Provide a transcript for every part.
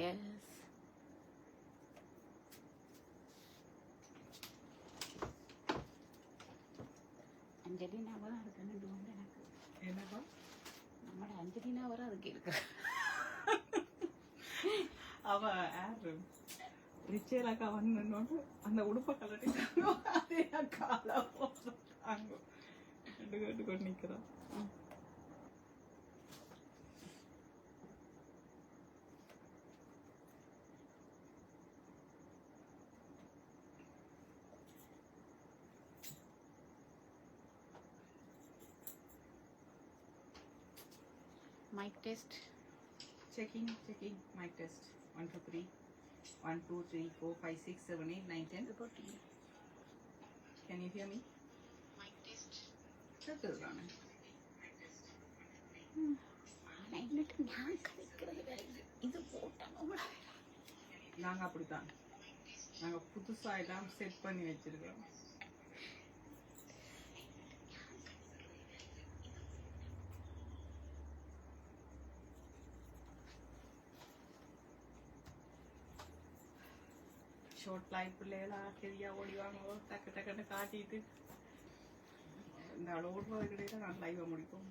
S. அஞ்சலினா வர அதுக்கு வந்து எனக்கு என்னப்பா நம்மளோட அஞ்சலினா வர அதுக்கு இருக்கு. அவ யாரு ரிச்சேலாக்கா வந்து அந்த உடுப்பை கலட்டிட்டாங்க. அதே கால போட்டாங்க கேட்டு கொண்டு நிக்கிறான். Mic test. Checking mic test. 1 2 3 1 2 3 4 5 6 7 8 9 10. Reporting. Can you hear me? Mic test. கேக்குதுதானே? ஆனால் இல்லட்டு நான் கதைக்கிறது வேற இது போட்டாங்க. நாங்க அப்படித்தான். நாங்க புதுசா எல்லாம் செட் பண்ணி வச்சிருக்கோம். ஷார்ட் லைஃப் பிள்ளைகளா சரியா ஓடிவாங்க டக்கு டக்குன்னு காட்டிட்டு இந்த ஓடுறது கிடையாது. நான் லைவ் முடிப்போம்.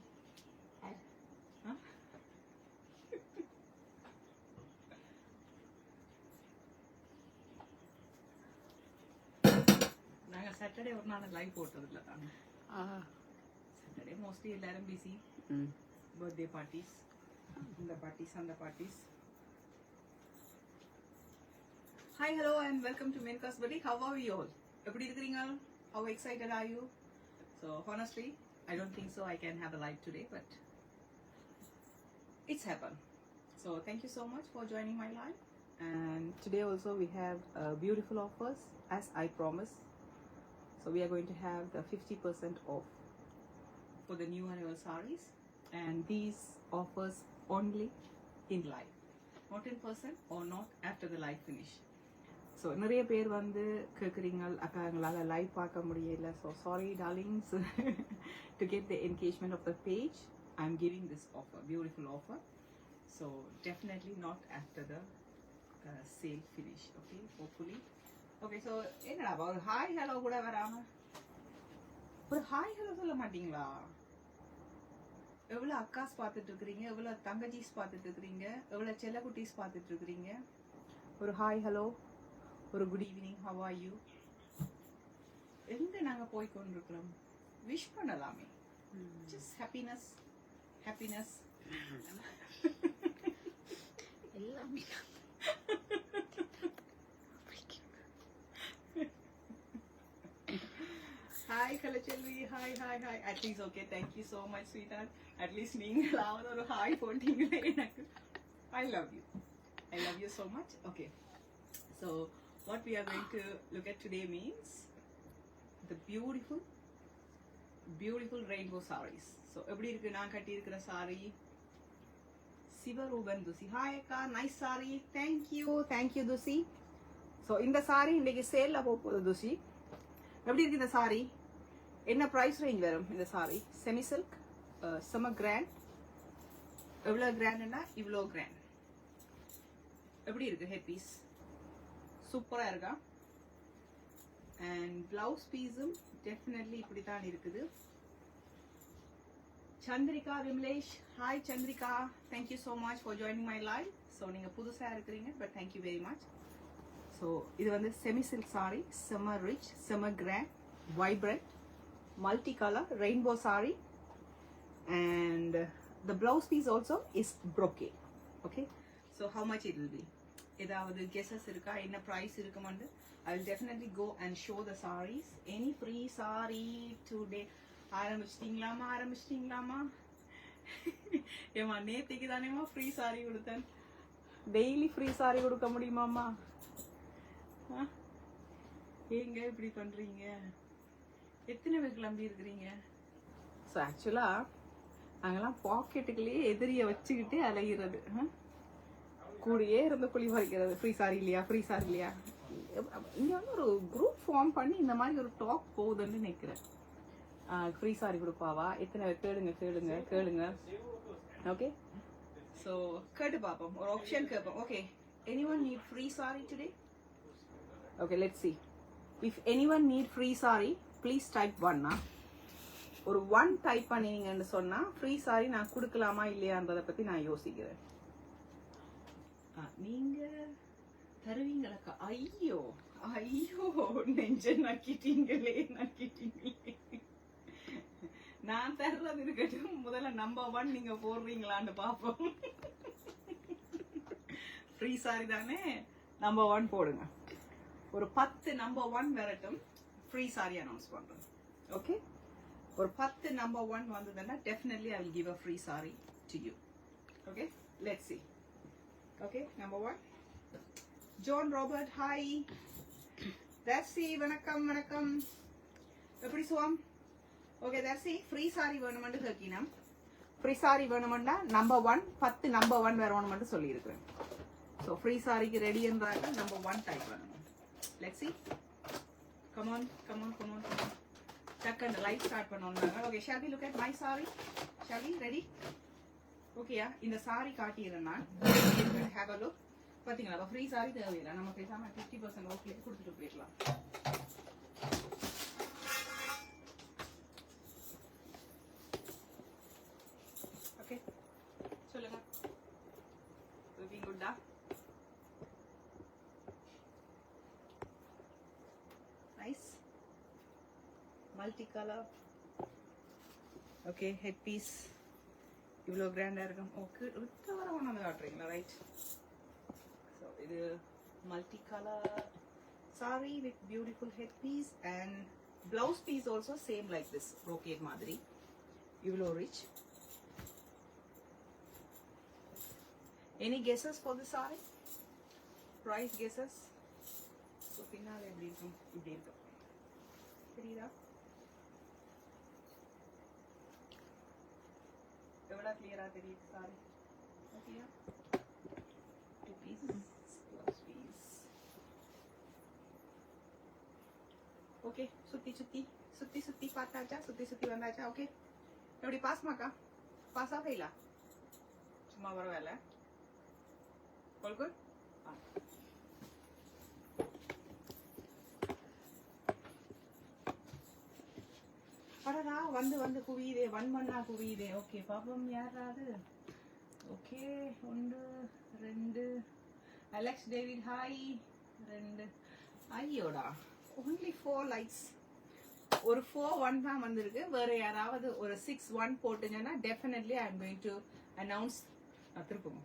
நாங்க சாட்டர்டே ஒரு நாள் லைவ் போட்டது இல்லை தானே. சாட்டர்டே மோஸ்ட்லி எல்லாரும் பிஸி. பர்த்டே பார்ட்டிஸ், இந்த பார்ட்டிஸ் அந்த parties. Hi, hello and welcome to Menka's Birthday. How are you all? எப்படி இருக்கீங்க? How excited are you? So honestly, I don't think so I can have a live today, but it's happened. So thank you so much for joining my live. And today also we have beautiful offers as I promised. So we are going to have the 50% off for the new arrival sarees, and these offers only in live, not in person or not after the live finish. So நிறைய பேர் வந்து கேட்குறீங்க அக்கா எங்களால் live பார்க்க முடியல. So sorry darlings, to get the engagement of the page I am giving this offer, beautiful offer. So definitely not after the sale finish. Okay, hopefully. Okay, so என்னடா ஒரு ஹாய் ஹலோ கூட வராம ஒரு hi hello சொல்ல மாட்டீங்களா? எவ்வளோ அக்காஸ் பார்த்துட்டு இருக்கிறீங்க, எவ்வளோ தங்கஜிஸ் பார்த்துட்டு இருக்கிறீங்க, எவ்வளோ செல்லக்குட்டீஸ் பார்த்துட்டு இருக்கிறீங்க. ஒரு ஹாய் ஹலோ, ஒரு good evening, how are you? எங்க நாங்க போய் கொண்டிருக்கிறோம்? விஷ் பண்ணலாமே. ஜஸ்ட் ஹாப்பினஸ் ஹாப்பினஸ் எல்லாமே. Hi Kalaiselvi, hi hi hi. At least okay, thank you so much sweet. At least நீங்களாவது ஒரு ஹாய் போட்டீங்களே எனக்கு. I love you so much. Okay, so what we are going to look at today means the beautiful rainbow sarees. So எப்படி இருக்கு நான் கட்டி இருக்கிற saree? Sivarupan Thusi, hi அக்கா, nice saree, thank you Thusi. So இந்த saree இன்னைக்கு சேல்ல போகுது துசி. எப்படி இருக்கு இந்த saree? என்ன ப்ரைஸ் ரேஞ்ச் வரும் இந்த saree? செமி சில்க், செம கிராண்ட். எவ்வளோ கிராண்ட்னா இவ்வளோ கிராண்ட். எப்படி இருக்கு ஹெட் பீஸ்? சூப்பரா இருக்கா. அண்ட் பிளவுஸ் பீஸும் டெஃபினெட்லி இப்படித்தான் இருக்குது. Chandrika Vimalesh, hi Chandrika, thank you so much for joining my live. So நீங்கள் புதுசாக இருக்கிறீங்க, but thank you very much. So இது வந்து செமி சில்க் சாரி, செம ரிச், செம grand, vibrant, multi colour rainbow saree. And the blouse piece also is brocade. Okay, so how much it will be? ஏதாவது guesses இருக்கா என்ன ப்ரைஸ் இருக்குமான்னு? I will definitely go and show the sarees. Any free saree today? ஆரம்பிச்சிட்டீங்களாமா? ஏமா நேத்திக்கு தானேமா free sorry கொடுத்தேன். Daily free sorry கொடுக்க முடியுமாம்மா? ஏங்க இப்படி பண்றீங்க? எத்தனை பேர் கிளம்பி இருக்கிறீங்க? ஸோ ஆக்சுவலா நாங்கெல்லாம் பாக்கெட்டுக்குள்ளேயே எதிரிய வச்சுக்கிட்டு அலைகிறது, கூடயே இருந்து குழி பறிக்கிறது. ஃப்ரீ சாரி இல்லையா, ஃப்ரீ சாரி இல்லையா? இங்க வந்து ஒரு குரூப் ஃபார்ம் பண்ணி இந்த மாதிரி ஒரு டாக் போகுதுன்னு நினைக்கிறேன். ஃப்ரீ சாரி கொடுப்பாவா? எத்தனை கேளுங்க. ஓகே, ஸோ கேட்டு பார்ப்போம், ஒரு ஆப்ஷன் கேட்போம். Okay, anyone need free saree today? Okay, let's see. If anyone need free saree, please type 1. ஒரு 1 டைப் பண்ணீங்கன்னு சொன்னா ஃப்ரீ சாரி நான் கொடுக்கலாமா இல்லையான்றதை பத்தி நான் யோசிக்கிறேன். நீங்க தருவீங்களா? ஐயோ ஐயோ, நெஞ்ச நக்கிட்டீங்களே. நான் தர்றது இருக்கட்டும், முதல்ல நம்பர் 1 நீங்க போடுறீங்களான்னு பாப்போம். ஃப்ரீ சாரி தானே, நம்பர் 1 போடுங்க. ஒரு 10 நம்பர் 1 வரட்டும், ஃப்ரீ சாரி அனௌன்ஸ் பண்றேன். ஓகே, ஒரு 10 நம்பர் 1 வந்ததுன்னா definitely I will give a free saree to you. Okay, let's see. Okay, number 1. John Robert, hi. Darcy, வணக்கம் வணக்கம். எப்படி சுவாம்? Okay, Darcy, free saree வேணுமென்று கேக்கினம். free saree வேணுமெண்டா நம்பர் 1 10 நம்பர் 1 வேணுமென்று சொல்லி இருக்கிறேன். So free saree ரெடி என்றாங்க, நம்பர் 1 டைப் பண்ணணும். Let's see. Come on. The light start பண்ணனும்னாங்க. Okay, shall we look at my saree? Shall we? Ready? Okay, yeah. இந்த saree காட்டிறேன் நான். Have a look. பாத்தீங்களா, free saree தேவையில்லை, நம்ம பேசாம 50% ஆஃப்ல கொடுத்துட்டு போயிடலாம். Okay, சொல்லுங்க. Looking good, da? Nice. Multicolor. Okay, headpiece. இவ்வளோ கிராண்டா இருக்கும். ஓகே, விட்டு வர ஒன்று காட்டுறீங்களா? ரைட். ஸோ இது multi colour sorry with beautiful headpiece and blouse piece also same like this brocade மாதிரி. இவ்வளோ rich. Any guesses for the saree? Price guesses? So பின்னால் எப்படி இருக்கும்? இப்படி இருக்கும். தெரியுதா? எவ்வளோ கிளியரா தெரியுது சாரி? ஓகேயா? 2 pieces blouse piece. ஓகே, சுத்தி பார்த்தாச்சா? சுத்தி வந்தாச்சா? ஓகே, எப்படி பாஸ்மாக்கா? பாஸா ஃபெயிலா? சும்மா பரவாயில்ல. All good? அடடா, வந்து குவியுதே, 1 மண்ணா குவியுதே. ஓகே, பாப்போம் யாராவது. Okay, 1 2 Alex David, hi. 2 ஐயோடா, only 4 likes. ஒரு 4-1 தான் வந்திருக்கு. வேற யாராவது ஒரு 6-1 போட்டுங்கன்னா definitely I am going to announce திருப்புங்க.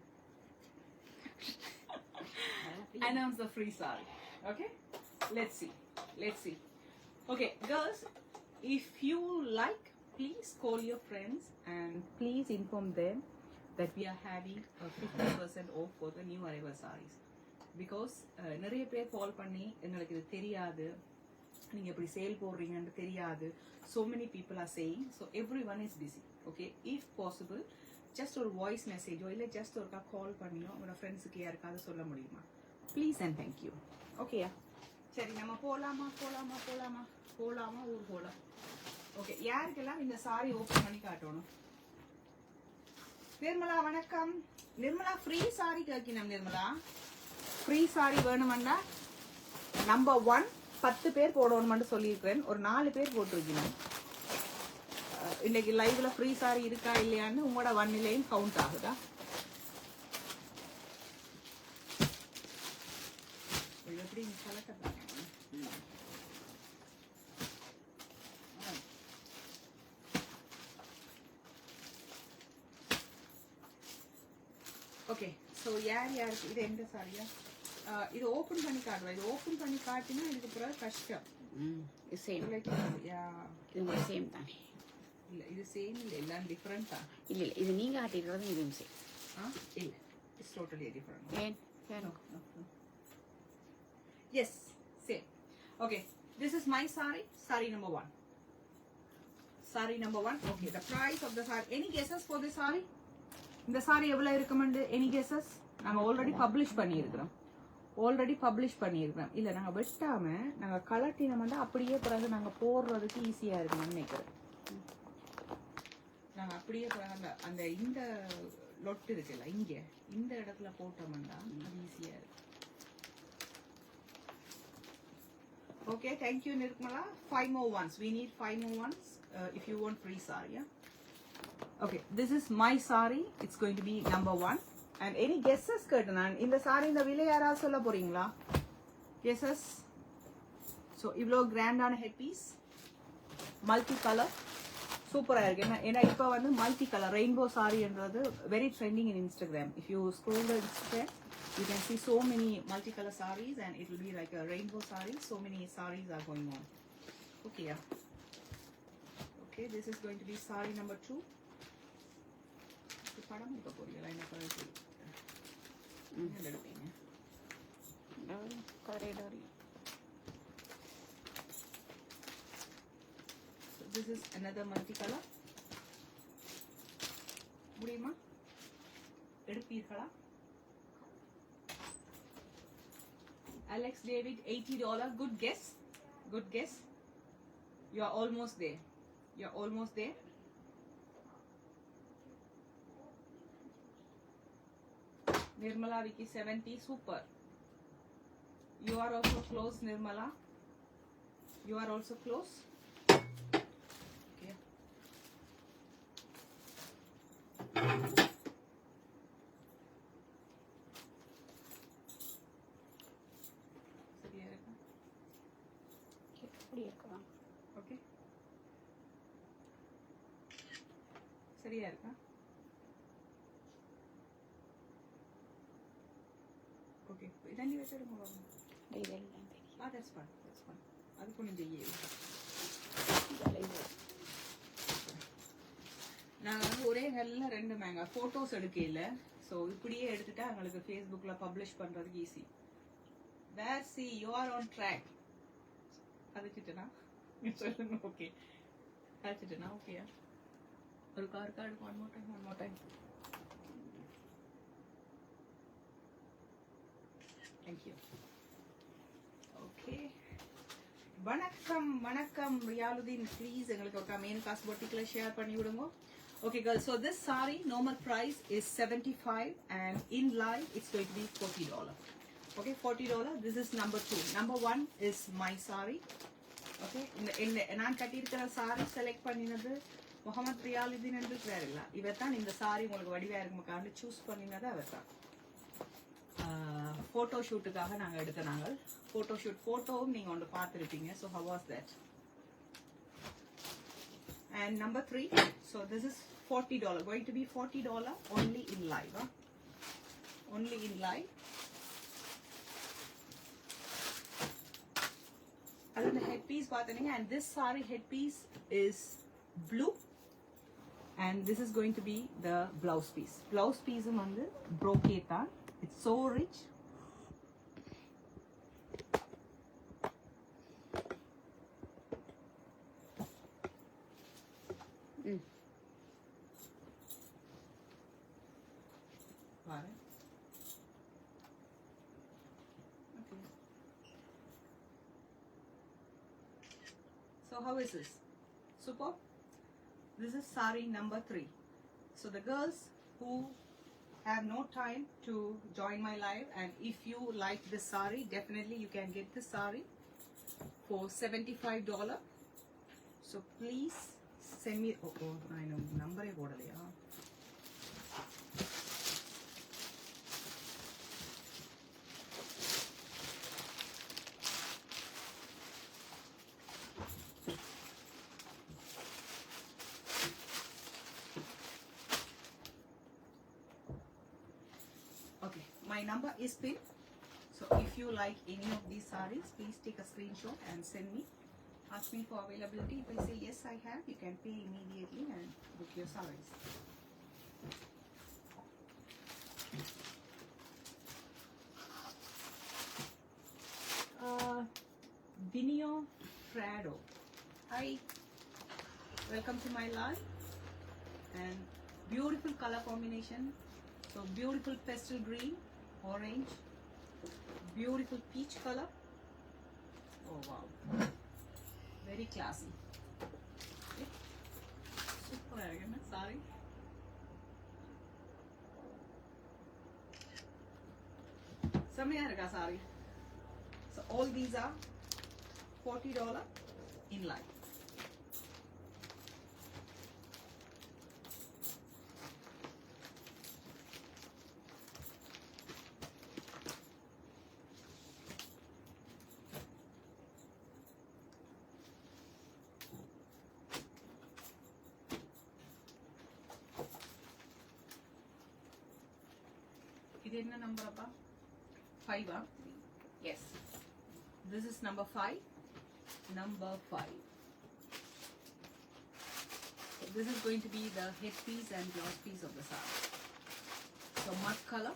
Announce the free saree. Okay, let's see. Okay, girls, if you like, please call your friends and please inform them that we are having a 50% off for the new arrival sarees. Because நிறைய பேர் கால் பண்ணி எங்களுக்கு இது தெரியாது, நீங்க எப்படி sale போடுறீங்கன்னு தெரியாது. So many people are saying, so everyone is busy. Okay, if possible, just ஒரு வாய்ஸ் மெசேஜோ இல்லை ஜஸ்ட் ஒரு கால் பண்ணியோ உங்களோட ஃப்ரெண்ட்ஸுக்கு யாருக்காவது சொல்ல முடியுமா? Please and thank you. ஓகேயா? சரி, நம்ம போகலாமா? ஊர் போகலாம். ஓகே, யாருக்கெல்லாம் இந்த சாரி ஓப்பன் பண்ணி காட்டணும்? நிர்மலா வணக்கம். நிர்மலா, ஃப்ரீ சாரி கேட்கணும். நிர்மலா, ஃப்ரீ சாரி வேணுமெண்டா நம்பர் 1 10 பேர் போடணும்னு சொல்லியிருக்கிறேன். ஒரு 4 பேர் போட்டிருக்கணும். இன்னைக்கு லைவ்ல ஃப்ரீ சாரி இருக்கா இல்லையான்னு உங்களோட 1 கவுண்ட் ஆகுதா? எப்படி கலக்க? ஓகே, ஸோ யாருக்கு இது எந்த சாரியா? இது ஓப்பன் பண்ணி காட்டுவா. இது ஓப்பன் பண்ணி காட்டினா இதுக்கு பிறகு கஷ்டம். இது சேம். இது சேம் தானே? இல்லை, இது சேம் இல்லை, எல்லாம் டிஃப்ரெண்டா? இல்லை, இது நீங்க காட்டிடுறது இதுவும் சேம். இல்லை, இட்ஸ் டோட்டலி டிஃப்ரெண்ட். ஏன்? Yes, same. Okay, this is my saree. Saree number 1. Okay, the price of the saree. Any guesses for this saree? இந்த சாரி எவ்வளவு இருக்குமெண்டு எனி கெஸஸ்? நாங்க ஆல்ரெடி பப்ளிஷ் பண்ணியிருக்கிறோம். இல்ல, நாங்க வெட்டாம நாங்க கலட்டினம் வந்து அப்படியே பிறகு நாங்க போடுறதுக்கு ஈஸியா இருக்குன்னு நினைக்கிறேன். நாங்க அப்படியே அந்த இந்த லொட் இருக்குல்ல இங்க இந்த இடத்துல போட்டோம்னா அது ஈஸியா இருக்கு. Okay, thank you Nirmala. 5 more ones. We need 5 more ones if you want free sari. Yeah? Okay, this is my sari. It's going to be number 1. And any guesses கேட்டேன் இந்த சாரி இந்த விலை யாராவது சொல்ல போறீங்களா? Guesses? So இவ்ளோ கிராண்டான head piece multi colour சூப்பரா இருக்கு. ஏன்னா இப்போ வந்து மல்டி கலர் ரெயின்போ சாரின்றது very trending in Instagram. If you scroll the Instagram, you can see so many multicolor sarees and it will be like a rainbow saree. So many sarees are going on. Okay, yeah. Okay, this is going to be saree number 2. So this is another multicolor. முடியுமா? எடுப்பீர்களா? Alex David, $80. Good guess. Good guess. You are almost there. You are almost there. Nirmala Vicky 70. Super. You are also close, Nirmala. You are also close. Okay. Okay. சரியா இருக்கா? Okay. இதெல்லாம் வெச்சிடுங்க பாருங்க. இதெல்லாம் தெரியும். That's fine. That's fine. அது கொஞ்சம் செய்யுங்க. நான் வந்து ஒரே நல்ல ரெண்டு மேங்க போட்டோஸ் எடுக்கல. சோ இப்படியே எடுத்துட்டா உங்களுக்கு Facebookல பப்ளிஷ் பண்றதுக்கு easy. There see you are on track. அதுக்கிட்டனா சொல்லுங்க. ஓகே அடிச்சிட்டேனா? ஓகேயா? ஒரு card one more time. Thank you. Okay. வணக்கம் ரியாலுதீன், ப்ளீஸ் எங்களுக்கு ஒரு மெயின் காஸ்ட் பொட்டிக்குள்ள ஷேர் பண்ணி விடுங்க. Okay girls, so this saree normal price is $75 and in live it's going to be $40. Okay, $40. This is number 2. Number 1 is my saree. Okay, நான் கட்டியிருக்கிற sorry select பண்ணினது முகமது ரியாலுதீன் என்று வேற இல்ல. இவர் தான் இந்த சாரி உங்களுக்கு வடிவா இருக்குமாக்காண்டு சூஸ் பண்ணினது அவர் தான். போட்டோ ஷூட்டுக்காக நாங்க எடுத்தனாங்க. போட்டோ ஷூட் போட்டோவும் நீங்க ஒன்று பார்த்துருப்பீங்க. So how was that? And number 3, so this is $40. Going to be $40 only in live. Huh? Only in live. And then the headpiece பார்த்தீங்க, and this saree headpiece is blue and this is going to be the blouse piece. Blouse piece வந்து brocade தான். It's so rich. பாரு. Okay. So how is this? Superb. This is saree number 3. So the girls who have no time to join my live, and if you like this saree, definitely you can get this saree for $75. So please send me. Oh, I know number e podalaya. Okay, my number is pinned. So if you like any of these sarees, please take a screenshot and send me. Ask me for availability. If I say yes, I have, you can pay immediately and book your sarees. Vinio Prado. Hi. Welcome to my live. And beautiful color combination. So beautiful pastel green, orange, beautiful peach color. Oh wow, very classy. Okay. Super, sorry. செம்மையா இருக்கா sorry? So all these are $40 in line. இது என்ன number அப்பா? 5 ah? Yes. This is number 5. Number 5. So this is going to be the headpiece and blouse piece of the saree. So mud color,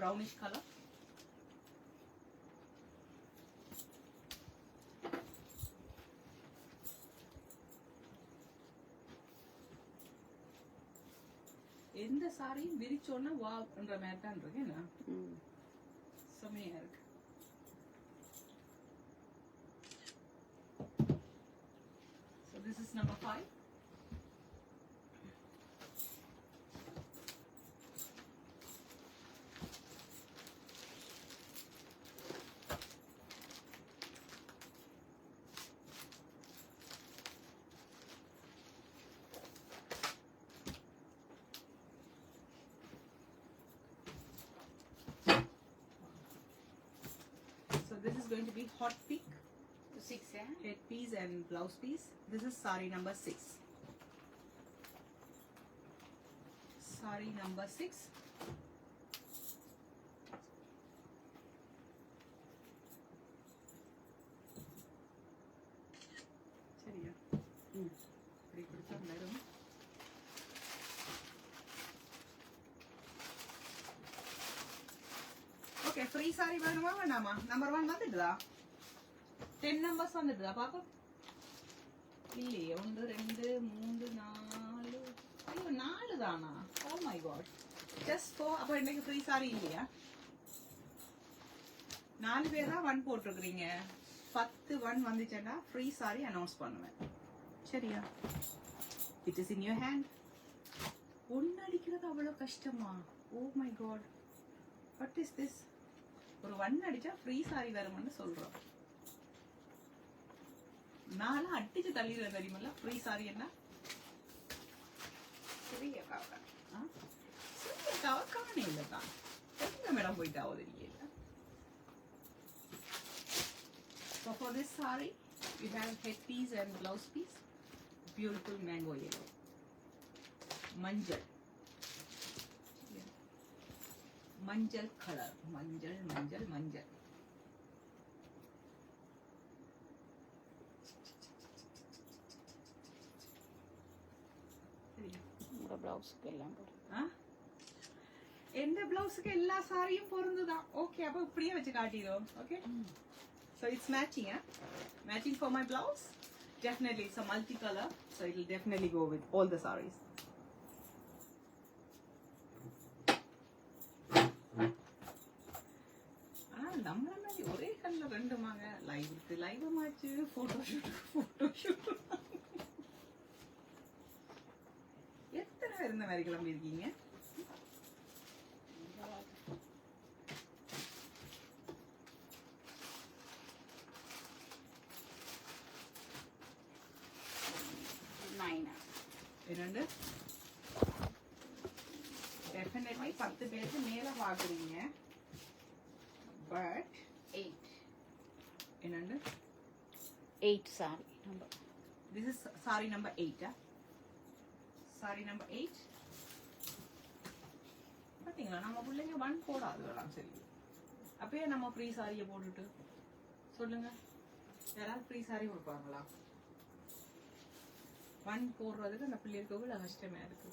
brownish color. எந்த சாரியும் விரிச்சோன்னா வாவ்ன்ற மாதிரி தான் இருக்கு. என்ன செம்மையா இருக்கு. So this is number 5. So this is going to be hot pink. 6, yeah? Headpiece and blouse piece. This is sari number 6. Sari number 6. சரியா? இப்படி கொடுத்தா வரும். ஓகே, ஃப்ரீ சாரி வேணுமா வேண்டாமா? நம்பர் 1 வந்துடுதா? 10 numbers வந்துடுதா பாப்பா? இல்லையே, 1 2 3 4. ஐயோ 4 தானா? Oh my god. Just four. அப்ப இன்னைக்கு ஃப்ரீ சாரி இல்லையா? 4 பேர் தான் 1 போட்டுருக்கீங்க. 10 1 வந்துச்சுன்னா ஃப்ரீ சாரி அனௌன்ஸ் பண்ணுவேன். சரியா? It is in your hand. ஒன்னு அடிக்கிறது அவ்வளவு கஷ்டமா? Oh my god. What is this? ஒரு 1 அடிச்சா ஃப்ரீ சாரி வரும்னு சொல்றோம். நானும் அடிச்சு தள்ளிடுவேன் தெரியுமில்ல. ஃப்ரீ சாரி என்ன? சிறிய காக்கா. சிறிய காக்கானே இல்லை தான். எங்க மேடம் போயிட்டாவோ தெரியல. So for this saree, you have headpiece and blouse piece. Beautiful mango yellow. Manjal. Manjal color. Manjal. உங்க பிளவுஸ்க்கு எல்லாம் போடு. எந்த பிளவுஸ்க்கு எல்லா சாரியும் பொருந்துதான். ஓகே, அப்ப இப்படியே வச்சு காட்டிடும். Okay, so it's matching. Matching for my blouse. Definitely it's a multicolor, so it will definitely go with all the sarees. நம்மள மாதிரி ஒரே கல்ல ரெண்டுமாங்க. லைவுக்கு லைவ் மாச்சு, போட்டோஷூட். எத்தனை பேர் இந்த மாதிரி கிளம்பி இருக்கீங்க? இரண்டு. டெஃபினெட்லி 10 பேருக்கு மேல பாக்குறீங்க. But 8. என்னண்டு? 8 saree number. This is saree number 8. Saree number 8. பாத்தீங்களா, நம்ம பிள்ளைங்க 1 போடாதுலாம். சரி, அப்பயே நம்ம ஃப்ரீ சாரியை போட்டுட்டு சொல்லுங்க, யாராவது ஃப்ரீ சாரி கொடுப்பாங்களா? 1 போடுறதுக்கு அந்த பிள்ளைகளுக்கு எவ்வளவு கஷ்டமா இருக்கு.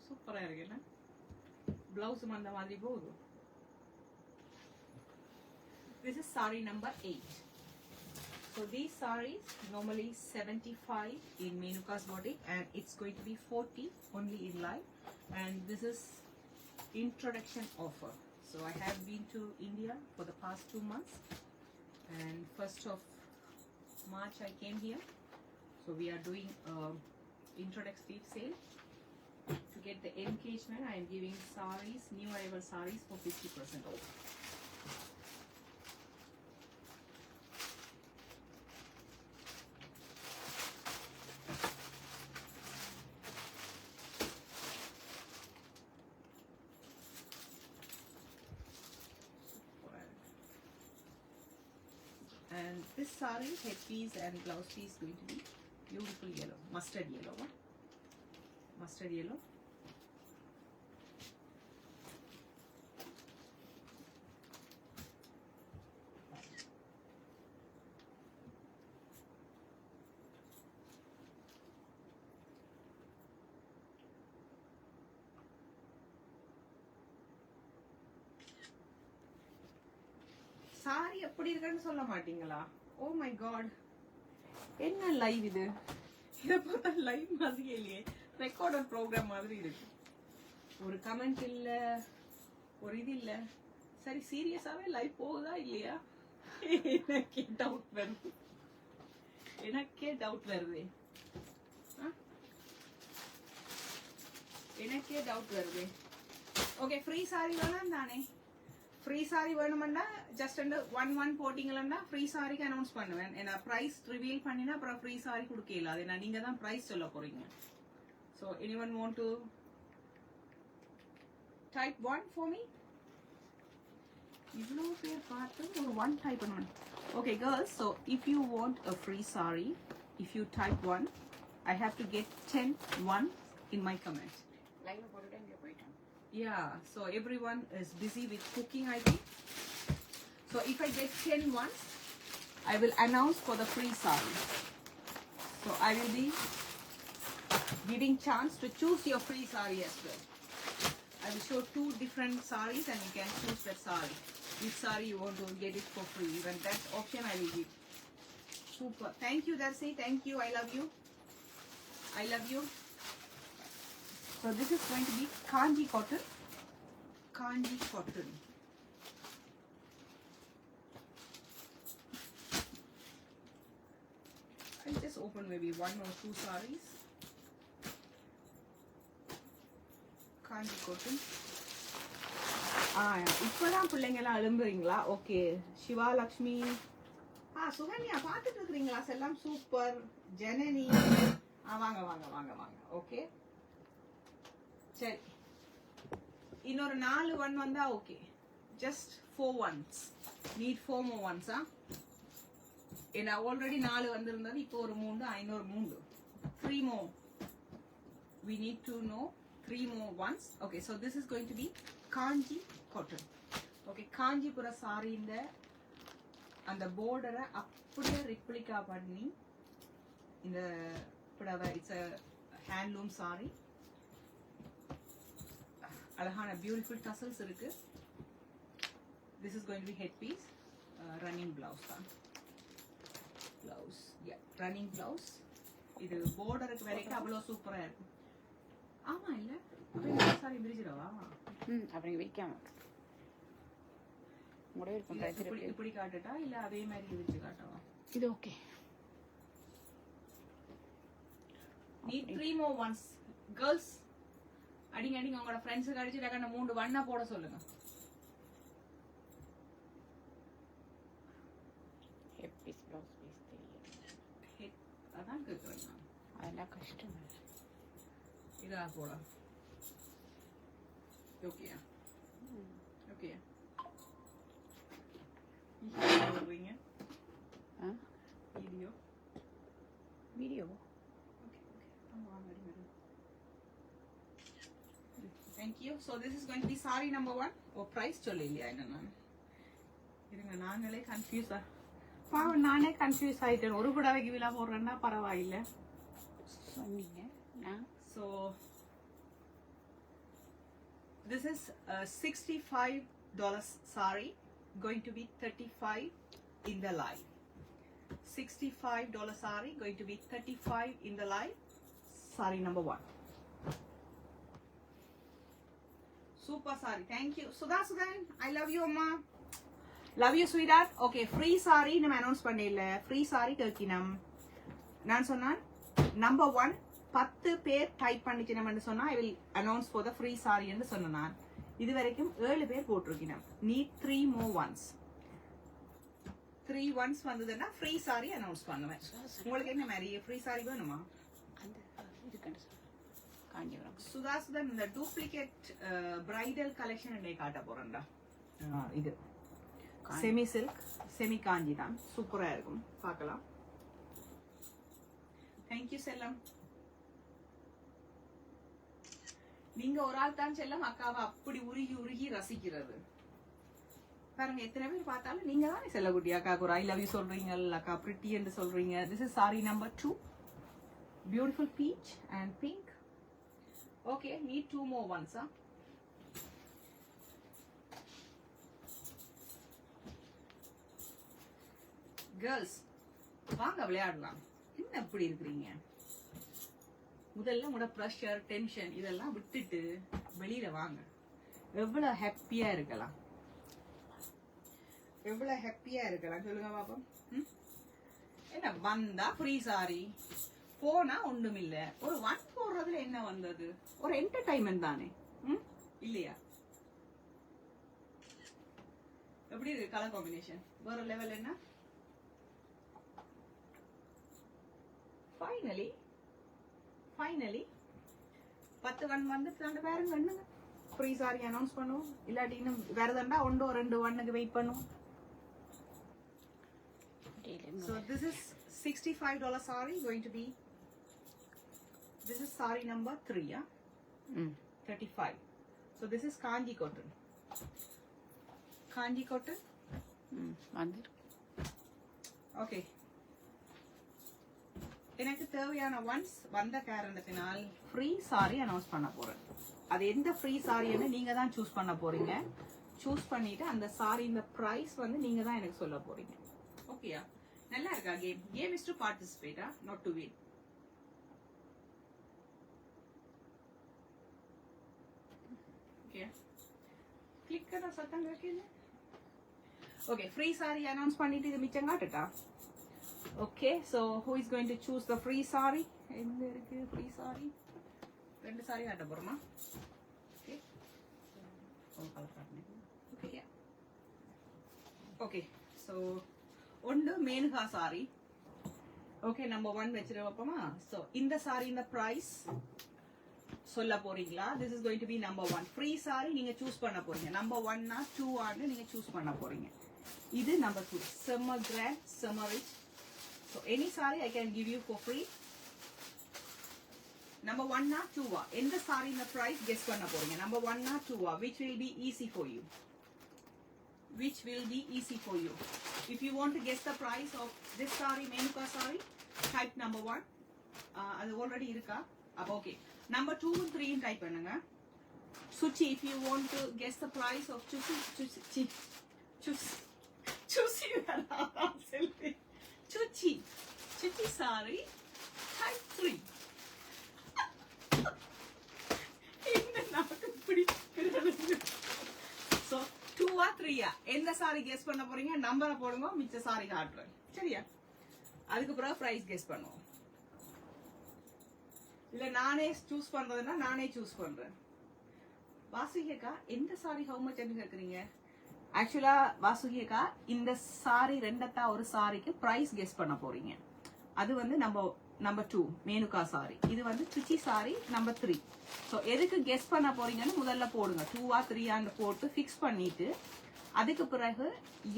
சூப்பரா இருக்குல்ல? பிளவுஸும் அந்த மாதிரி போகுது. This is saree number 8. So these sarees normally 75 in Menuka's boutique, and it's going to be 40 only in live. And this is introduction offer. So I have been to India for the past 2 months, and 1st of March I came here. So we are doing introductory sale. To get the engagement, I am giving sarees, new arrival sarees for 50% off. And this saree, headpiece and blouse piece is going to be beautiful yellow, mustard yellow. Mustard yellow. Sorry எப்படி இருக்குன்னு சொல்ல மாட்டீங்களா? ஓ my God, என்ன live இது? இதை பார்த்தா live மாதிரியே இல்லையே, ரெக்கார்டட் ப்ரோக்ராம் மாதிரி இருக்கு. ஒரு கமெண்ட் இல்ல, ஒரு இது இல்ல. சரி, சீரியஸாவே லைவ் போகுதா இல்லையா? எனக்கே டவுட் வருது, எனக்கே டவுட் வருது, எனக்கே டவுட் வருது. ஓகே, ஃப்ரீ சாரி வேணாம் தானே? ஃப்ரீ சாரி வேணுமெண்டா ஜஸ்ட் அந்த 1 போட்டிங்களா ஃப்ரீ சாரிக்கு அனௌன்ஸ் பண்ணுவேன். ஏன்னா ப்ரைஸ் ரிவீல் பண்ணினா அப்புறம் ஃப்ரீ சாரி கொடுக்கல. அது நான் நீங்க தான் ப்ரைஸ் சொல்ல போறீங்க. So anyone want to type 1 for me? இவ்வளோ பேர் பார்த்து ஒரு 1 டைப் பண்ணுவேன். Okay girls, so if you want a free sorry, if you type 1, I have to get 10 1 in my comments. Live போட்டுட்டு இங்கே போயிட்டேன். Yeah, so everyone is busy with cooking, I think. So if I get 10 ones, I will announce for the free saree. So I will be giving chance to choose your free saree as well. I will show 2 different sarees and you can choose that saree. Which saree you want to get it for free. Even that option I will give. Super. Thank you, Darcy. Thank you. I love you. I love you. So this is going to be Kanji cotton. Kanji cotton. I'll just open maybe 1 or 2 sarees. Kanji cotton. இப்பதான் பிள்ளைங்கெல்லாம் எழும்புறீங்களா? Okay, Siva Lakshmi, Sukanya பார்த்துட்டு இருக்கிறீங்களா? செல்லம் super. Janani, வாங்க வாங்க வாங்க வாங்க. Okay, சரி, இன்னொரு 4 1 வந்தா okay. Just 4 ones. Need 4 more ones. ஏன்னா ஆல்ரெடி 4 வந்திருந்தது, இப்போ ஒரு 3, இன்னொரு 3. 3 more. We need to know 3 more ones. Okay, so this is going to be Kanji cotton. Okay, காஞ்சிபுர சாரியில அந்த border அப்படியே replica பண்ணி இந்த புடவை, it's a handloom saree. அழகான beautiful tassels இருக்கு. This is going to be headpiece. Running blouse தான். Blouse, yeah, running blouse. இது borderக்கு வரைக்கும் அவ்வளவு சூப்பரா இருக்கு. ஆமா இல்ல, அப்படியே சாரி விரிச்சிடவா? அப்படியே விரிக்காம முடிவு இருக்கும். இப்படி காட்டுட்டா இல்ல அதே மாதிரி விரிச்சு காட்டவா? இது okay. Need 3 more ones. Girls, அடிங்க அடிங்க, உங்களோட ஃப்ரெண்ட்ஸுக்கு அடிச்சுட்டாக்க 3 வண்ணா போட சொல்லுங்க. ஹெட் பீஸ் ப்ளவுஸ் பீஸ் தெரியும். அதான் கேட்குறேன் நான். அதெல்லாம் கஷ்டம். இதா போட ஓகேயா? ஓகேயா? Video video video Thank you. So this is going to be saree number 1. Oh, price சொல்லலையா என்ன? நான் இருங்க, நாங்களே கன்ஃபியூஸ் பாவம், நானே கன்ஃபியூஸ் ஆயிட்டேன். ஒரு புடவைக்கு விலை போடுறேன்னா பரவாயில்லை சொன்னீங்க. So this is a $65 saree, going to be 35 in the live. $65 saree, going to be 35 in the live. Saree number 1. Super saree. Thank you. Sudha Sudan, I love you amma. Love you sweetheart. Okay, free saree நம்ம announce பண்ணல. free saree கேக்கினம். நான் சொன்னான் number 1 10 பேர் type பண்ணிக்கணும்னு சொன்னா I will announce for the free saree என்று சொன்னேன் நான். இது வரைக்கும் 7 பேர் போட்டிருக்கணும். Need 3 more ones. 3 ones வந்ததுன்னா ஃப்ரீ சாரி அனௌன்ஸ் பண்ணுவேன். உங்களுக்கு என்ன மாதிரி ஃப்ரீ சாரி வேணுமா? அந்த இதுக்கண்டு காஞ்சிபுரம் சுதாசுதன் இந்த டூப்ளிகேட் பிரைடல் கலெக்ஷன் என்னை காட்ட போறேன்டா. இது செமி சில்க் செமி காஞ்சி தான், சூப்பரா இருக்கும், பார்க்கலாம். தேங்க்யூ செல்லம். நீங்க ஒரு ஆள் தான் செல்லம் அக்காவை அப்படி உருகி உருகி ரசிக்கிறது. பாருங்க எத்தனை பேர் பார்த்தாலும் நீங்க தானே செல்லக்குட்டி அக்காவுக்கு ஒரு ஐ லவ் யூ சொல்றீங்க, அக்கா பிரிட்டி என்று சொல்றீங்க. This is saree number 2, beautiful peach and pink. Okay, need 2 more ones. Girls வாங்க விளையாடலாம். என்ன எப்படி இருக்கிறீங்க? முதல்ல உங்களோட ப்ரெஷர் டென்ஷன் இதெல்லாம் விட்டுட்டு வெளியில வாங்க. எவ்வளவு ஹாப்பியா இருக்கலாம், எவ்வளவு ஹாப்பியா இருக்கலாம் சொல்லுங்க பாப்போம். என்ன வந்தா ஃப்ரீ சாரி, போனா ஒண்ணும் இல்ல. ஒரு 1 போடுறதுல என்ன வந்தது? ஒரு என்டர்டைன்மெண்ட் தானே, இல்லையா? எப்படி இருக்கு கலர் காம்பினேஷன்? வேற லெவல். என்ன ஃபைனலி 10 1 வந்துட்டு வேற கண்ணுங்க ஃப்ரீ சாரி அனௌன்ஸ் பண்ணுவோம். இல்லாட்டி இன்னும் வேற தண்டா 1 or 2 1க்கு வெயிட் பண்ணுவோம். So this is $65 saree going to be. This is saree number 3, yeah? 35. So this is Kanji cotton. Kanji cotton. Okay. எனக்கு தேவையான ஒன்ஸ் வந்த காரணத்தினால் ஃப்ரீ சாரி அனௌன்ஸ் பண்ண போறேன். அது எந்த ஃப்ரீ சாரின்னு நீங்க தான் சூஸ் பண்ண போறீங்க. சூஸ் பண்ணிட்டு அந்த சாரி இந்த பிரைஸ் வந்து நீங்க தான் எனக்கு சொல்ல போறீங்க. ஓகேயா? நல்லா இருக்கா game? Game is to participate, not to win. Okay, click பண்ண சத்தம் கேக்குது. ஓகே, ஃப்ரீ சாரி அனௌன்ஸ் பண்ணிட்டு இது மிச்சம் காட்டுட்டா. Okay, so who is going to choose the free saree? எங்க இருக்கு free saree? ரெண்டு saree காட்ட போறோமா? Okay. Okay, yeah. Okay, so ஒன்று மேனுகா saree. Okay, number 1 வெச்சிர வைப்போமா? So இந்த saree இந்த price சொல்ல போறீங்களா? This is going to be number 1. Free saree நீங்க choose பண்ண போறீங்க. Number 1 னா 2 ஆன்னு நீங்க choose பண்ண போறீங்க. இது number 2. Summer grand, summer rich. So any saree I can give you for free. Number 1 na 2 va. In the saree in the price guess panna poringa. Number 1 na 2 va. Which will be easy for you? Which will be easy for you? If you want to guess the price of this saree, Menuka saree, type number 1. Adu already irukka. Okay. Number 2 and 3 type pannunga. Suchi, if you want to guess the price of Chuchi. Chuchi saree, type 3. So 2 or 3 எந்த sorry guess பண்ண போறீங்க? நம்பரை போடுங்க, மிச்ச sorry காட்டுறேன். சரியா? அதுக்கு பிறகு பிரைஸ் கெஸ் பண்ணுவோம். இல்ல நானே சூஸ் பண்றதுன்னா நானே சூஸ் பண்றேன். வாசுகியக்கா எந்த சாரி ஹவு மச் என்று கேக்குறீங்க? ஆக்சுவலா வாசுகியக்கா இந்த சாரி ரெண்டத்தா ஒரு சாரிக்கு பிரைஸ் கெஸ் பண்ண போறீங்க. அது வந்து நம்பர் 2 மேனுகா சாரி. இது வந்து சுச்சி சாரி நம்பர் 3. ஸோ எதுக்கு கெஸ் பண்ண போறீங்கன்னு முதல்ல போடுங்க. 2 or 3 போட்டு ஃபிக்ஸ் பண்ணிட்டு அதுக்கு பிறகு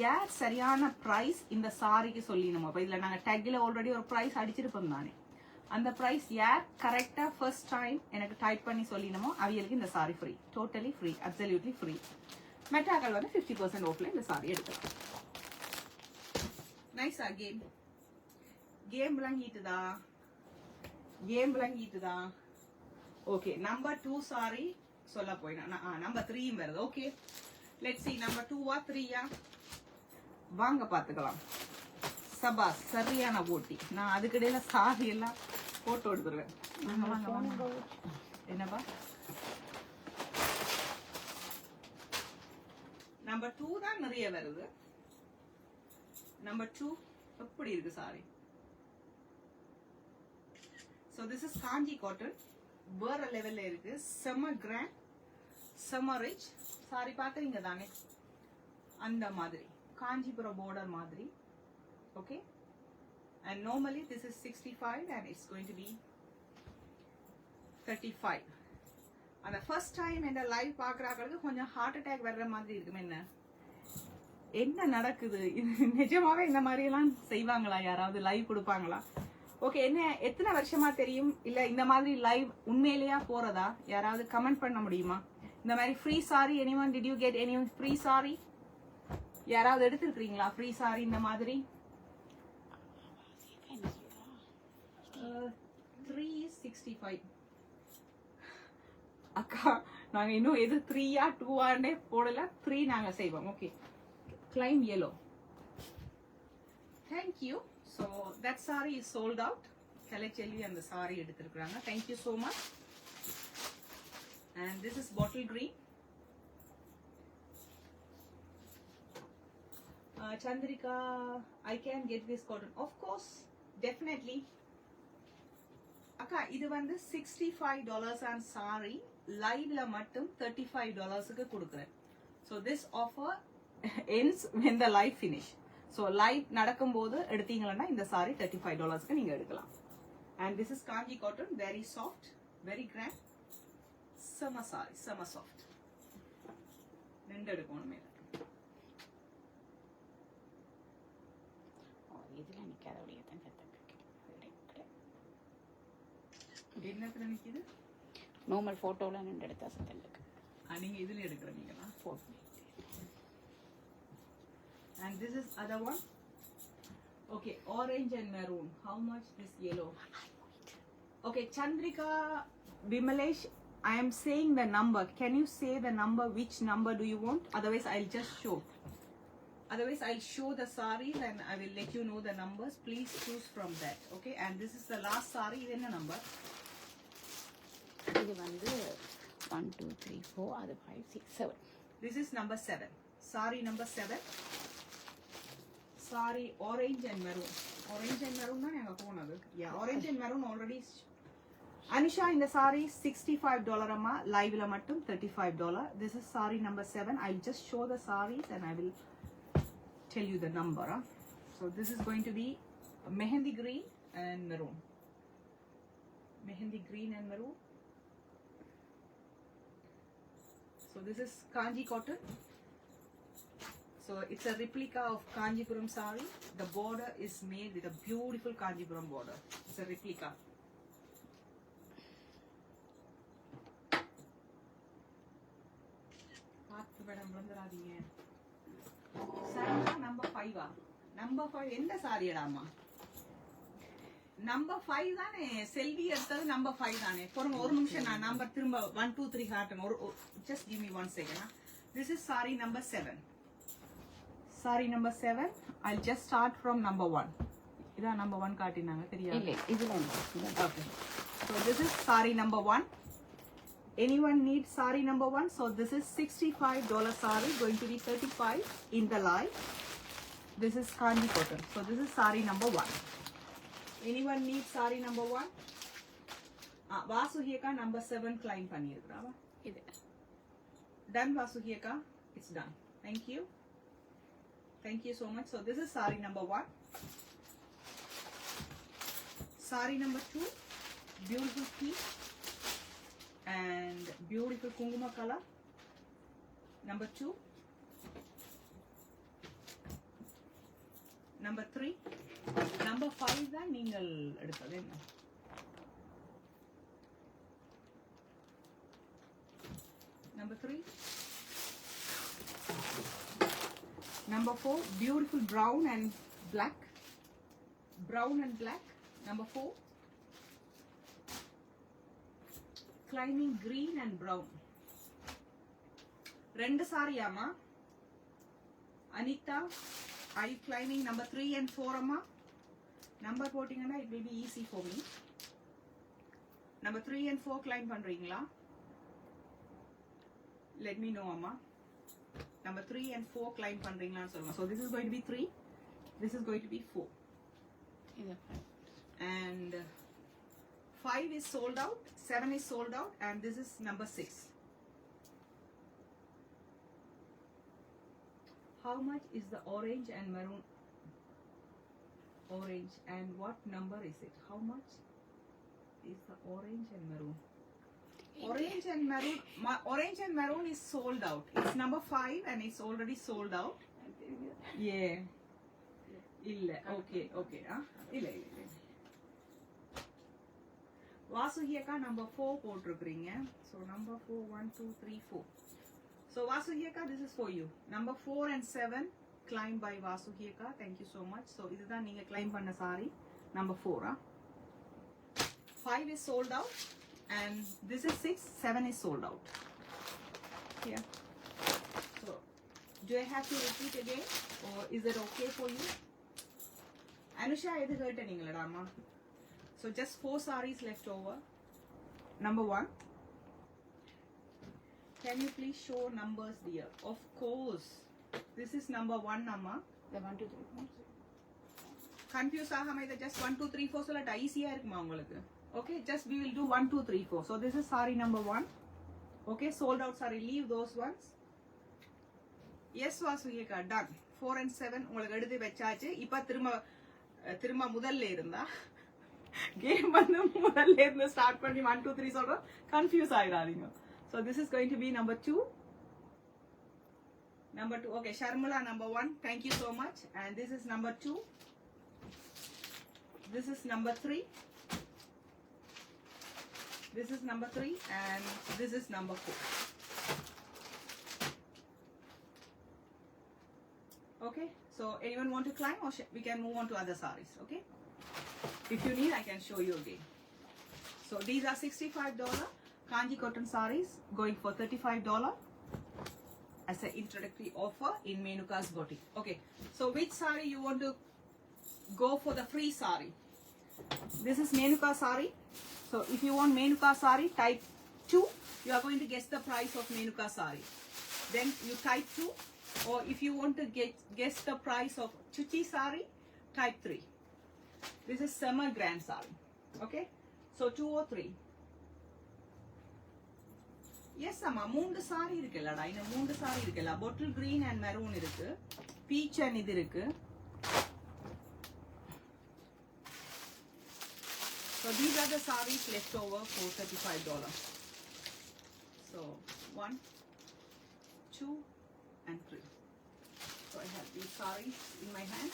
யார் சரியான பிரைஸ் இந்த சாரிக்கு சொல்லிடணும். அப்ப இதுல நாங்க டேக்ல ஆல்ரெடி ஒரு பிரைஸ் அடிச்சிருப்போம் தானே. அந்த பிரைஸ் யார் கரெக்டா ஃபர்ஸ்ட் டைம் எனக்கு டைப் பண்ணி சொல்லிடணுமோ அவங்களுக்கு இந்த sari free. Totally free, absolutely free. மெட்டாக்கள் வந்து 50% ஆஃப்ல இந்த சாரி எடுக்கலாம். நைஸா கேம்? கேம் விளங்கிட்டுதா? கேம் விளங்கிட்டுதா? ஓகே, நம்பர் 2 சாரி சொல்ல போயினா நம்பர் 3 வருது. Okay, let's see number 2 or 3 வாங்க பாத்துக்கலாம். சபா சரியான போட்டி. நான் அதுக்கிடையில சாரி எல்லாம் போட்டோ எடுத்துருவேன். என்னப்பா? நம்பர் 2 தான் நிறைய வருது. நம்பர் 2 எப்படி இருக்கு sorry? So this is kanji cotton. வேற லெவல்ல இருக்கு. செம கிராண்ட், செம ரிச். சாரி பாக்குறீங்க தானே, அந்த மாதிரி காஞ்சிபுரம் border மாதிரி. Okay, and normally this is 65 and it's going to be 35. அந்த ஃபர்ஸ்ட் டைம் இந்த லைவ் பாக்குறாங்களுக்கு கொஞ்சம் ஹார்ட் அட்டாக் வர்ற மாதிரி இருக்கும். என்ன நடக்குது, நிஜமாவே இந்த மாதிரி எல்லாம் செய்வாங்களா, யாராவது லைவ் கொடுப்பாங்களா? ஓகே, என்ன எத்தனை வருஷமா தெரியும், இல்ல இந்த மாதிரி லைவ் உண்மையிலேயா போறதா, யாராவது கமெண்ட் பண்ண முடியுமா? இந்த மாதிரி free sorry anyone did you get any free saree? யாராவது எடுத்துருக்கீங்களா ஃப்ரீ சாரி இந்த மாதிரி? 365 அக்கா, நாங்க இன்னும் எது 3-ஆ 2-ஆனே போடல. 3 நாங்க செய்வோம். Okay, claim yellow. Thank you. So that saree is sold out. Kalachelvi and the saree எடுத்துருக்காங்க. Thank you so much. And this is bottle green. Chandrika, I can get this cotton. Of course, definitely. அக்கா, இது வந்து $65 and saree liveல மட்டும் $35க்கு கொடுக்குறேன். So this offer ends when the live finish. So live நடக்கும்போது எடுத்தீங்கன்னா இந்த saree $35க்கு நீங்க எடுக்கலாம். And this is kanji cotton, very soft, very grand. Summer saree, summer soft. ரெண்டு எடுக்கணுமே. இதுல நிக்காதவளையே தான் கத்துக்கிட்டேன். என்னத்துல நிக்குது? நார்மல் போட்டோல நின்று எடுத்தா சத்தம் இருக்கு. நீங்க இதுல எடுக்கறீங்களா? Photo. And this is other one. Okay, orange and maroon. How much this yellow? Okay, Chandrika, Bimalesh, I am saying the number. Can you say the number? Which number do you want? Otherwise, I'll just show. Otherwise, I'll show the sarees and I will let you know the numbers. Please choose from that. Okay, and this is the last saree. This is the number. இது வந்து 1 2 3 4 அது 5 6 7. This is number 7. Saree number 7. Saree orange and maroon. Orange and maroon na nanga ponadu. Yeah, orange and maroon already. Anisha, in the saree $65 amma, live la mattum $35. This is saree number 7. I'll just show the sarees and I will tell you the number. So this is going to be mehendi green and maroon. Mehendi green and maroon. So this is kanji cotton. So it's a replica of Kanjipuram saree. The border is made with a beautiful Kanjipuram border. It's a replica. Number 5. Number 5 எந்த sareeடாமா? Number 5 தானே செல்வி எடுத்தது. Number 5 தானே. பொறுங்க ஒரு நிமிஷம், நான் number திரும்ப 1 2 3 காட்டுங்க. Just give me 1 second. This is saree number 7. Saree number 7. I'll just start from number 1. Ida number 1 காட்டினாங்க தெரியா? இல்ல இதுல Okay. So this is saree number 1. Anyone need saree number 1? So this is $65 saree, going to be 35 in the live. This is kanji cotton. So this is saree number 1. Anyone need saree number 1? Vasuhiyaka number 7 climb பண்ணிருக்கறாவா? இது. Done Vasuhiyaka? It's done. Thank you. Thank you so much. So this is saree number 1. Saree number 2, beautiful peach and beautiful kunguma color. Number 2. Number 3. Number 5 தான் நீங்கள் எடுத்தது என்ன? Number 3. Number 4, beautiful brown and black. Brown and black. Number 4. Climbing green and brown. ரெண்டு சாரியாமா? Anita, are you climbing number 3 and 4 amma? Number போட்டிங்கன்னா it will be easy for me. Number 3 and 4 climb பண்றீங்களா? Let me know amma. Number 3 and 4 climb பண்றீங்களான்னு சொல்லுங்க. So this is going to be 3. This is going to be 4. இது. And 5 is sold out, 7 is sold out, and this is number 6. How much is the orange and maroon? Orange, and what number is it? How much is the orange and maroon? Orange and maroon is sold out. It's number 5 and it's already sold out. Yeah. Illa. Okay. Illa. Vasu Hiyaka number 4 போட்டிருக்கீங்க. So number 4, 1, 2, 3, 4. So Vasu Hiyaka, this is for you. Number 4 and 7 claimed by Vasu Hiyaka. Thank you so much. So இதுதான் நீங்க claim பண்ண saree. Number 4. 5 is sold out. And this is 6, 7 is sold out. Yeah. So, do I have to repeat again or is it okay for you? Anusha, edu hurt ningala amma. So just 4 sarees left over. Number 1. Can you please show numbers dear? Of course. This is number 1 amma. The 1, 2, 3, 4. Confuse ஆகாம இத just 1, 2, 3, 4 சொல்லட்ட ஈஸியா இருக்குமா உங்களுக்கு? Okay, just we will do 1, 2, 3, 4. So this is saree number 1. Okay, sold out saree. Leave those ones. Yes, Vasu Hiyaka, done. 4 and 7 உங்களுக்கு எடுத்து வெச்சாச்சு. இப்ப திரும்ப முதல்ல இருந்தா கேம் வந்து முதல்ல இருந்து ஸ்டார்ட் பண்ணி 1, 2, 3 சொல்றோம். Confuse ஆயிராதீங்க. So this is going to be number 2. Number 2. Okay, Sharmila number 1. Thank you so much. And this is number 2. This is number 3. This is number 3 and this is number 4. Okay, so anyone want to climb or we can move on to other sarees, okay? If you need, I can show you again. So these are $65 Kanji cotton sarees going for $35 as an introductory offer in Menuka's boutique. Okay, so which saree you want to go for the free saree? This is Menuka saree. So if you want Menuka saree, type 2. You are going to guess the price of Menuka saree. Then you type 2. Or if you want to guess the price of Chuchi saree, type 3. This is summer grand saree. Okay? So 2 or 3. Yes, amma. 3 saree irukella. Ina 3 saree irukella. Bottle green and maroon irukku. Peach and idu irukku. So these are the sarees left over for $35. So 1, 2, and 3. So I have these sarees in my hand.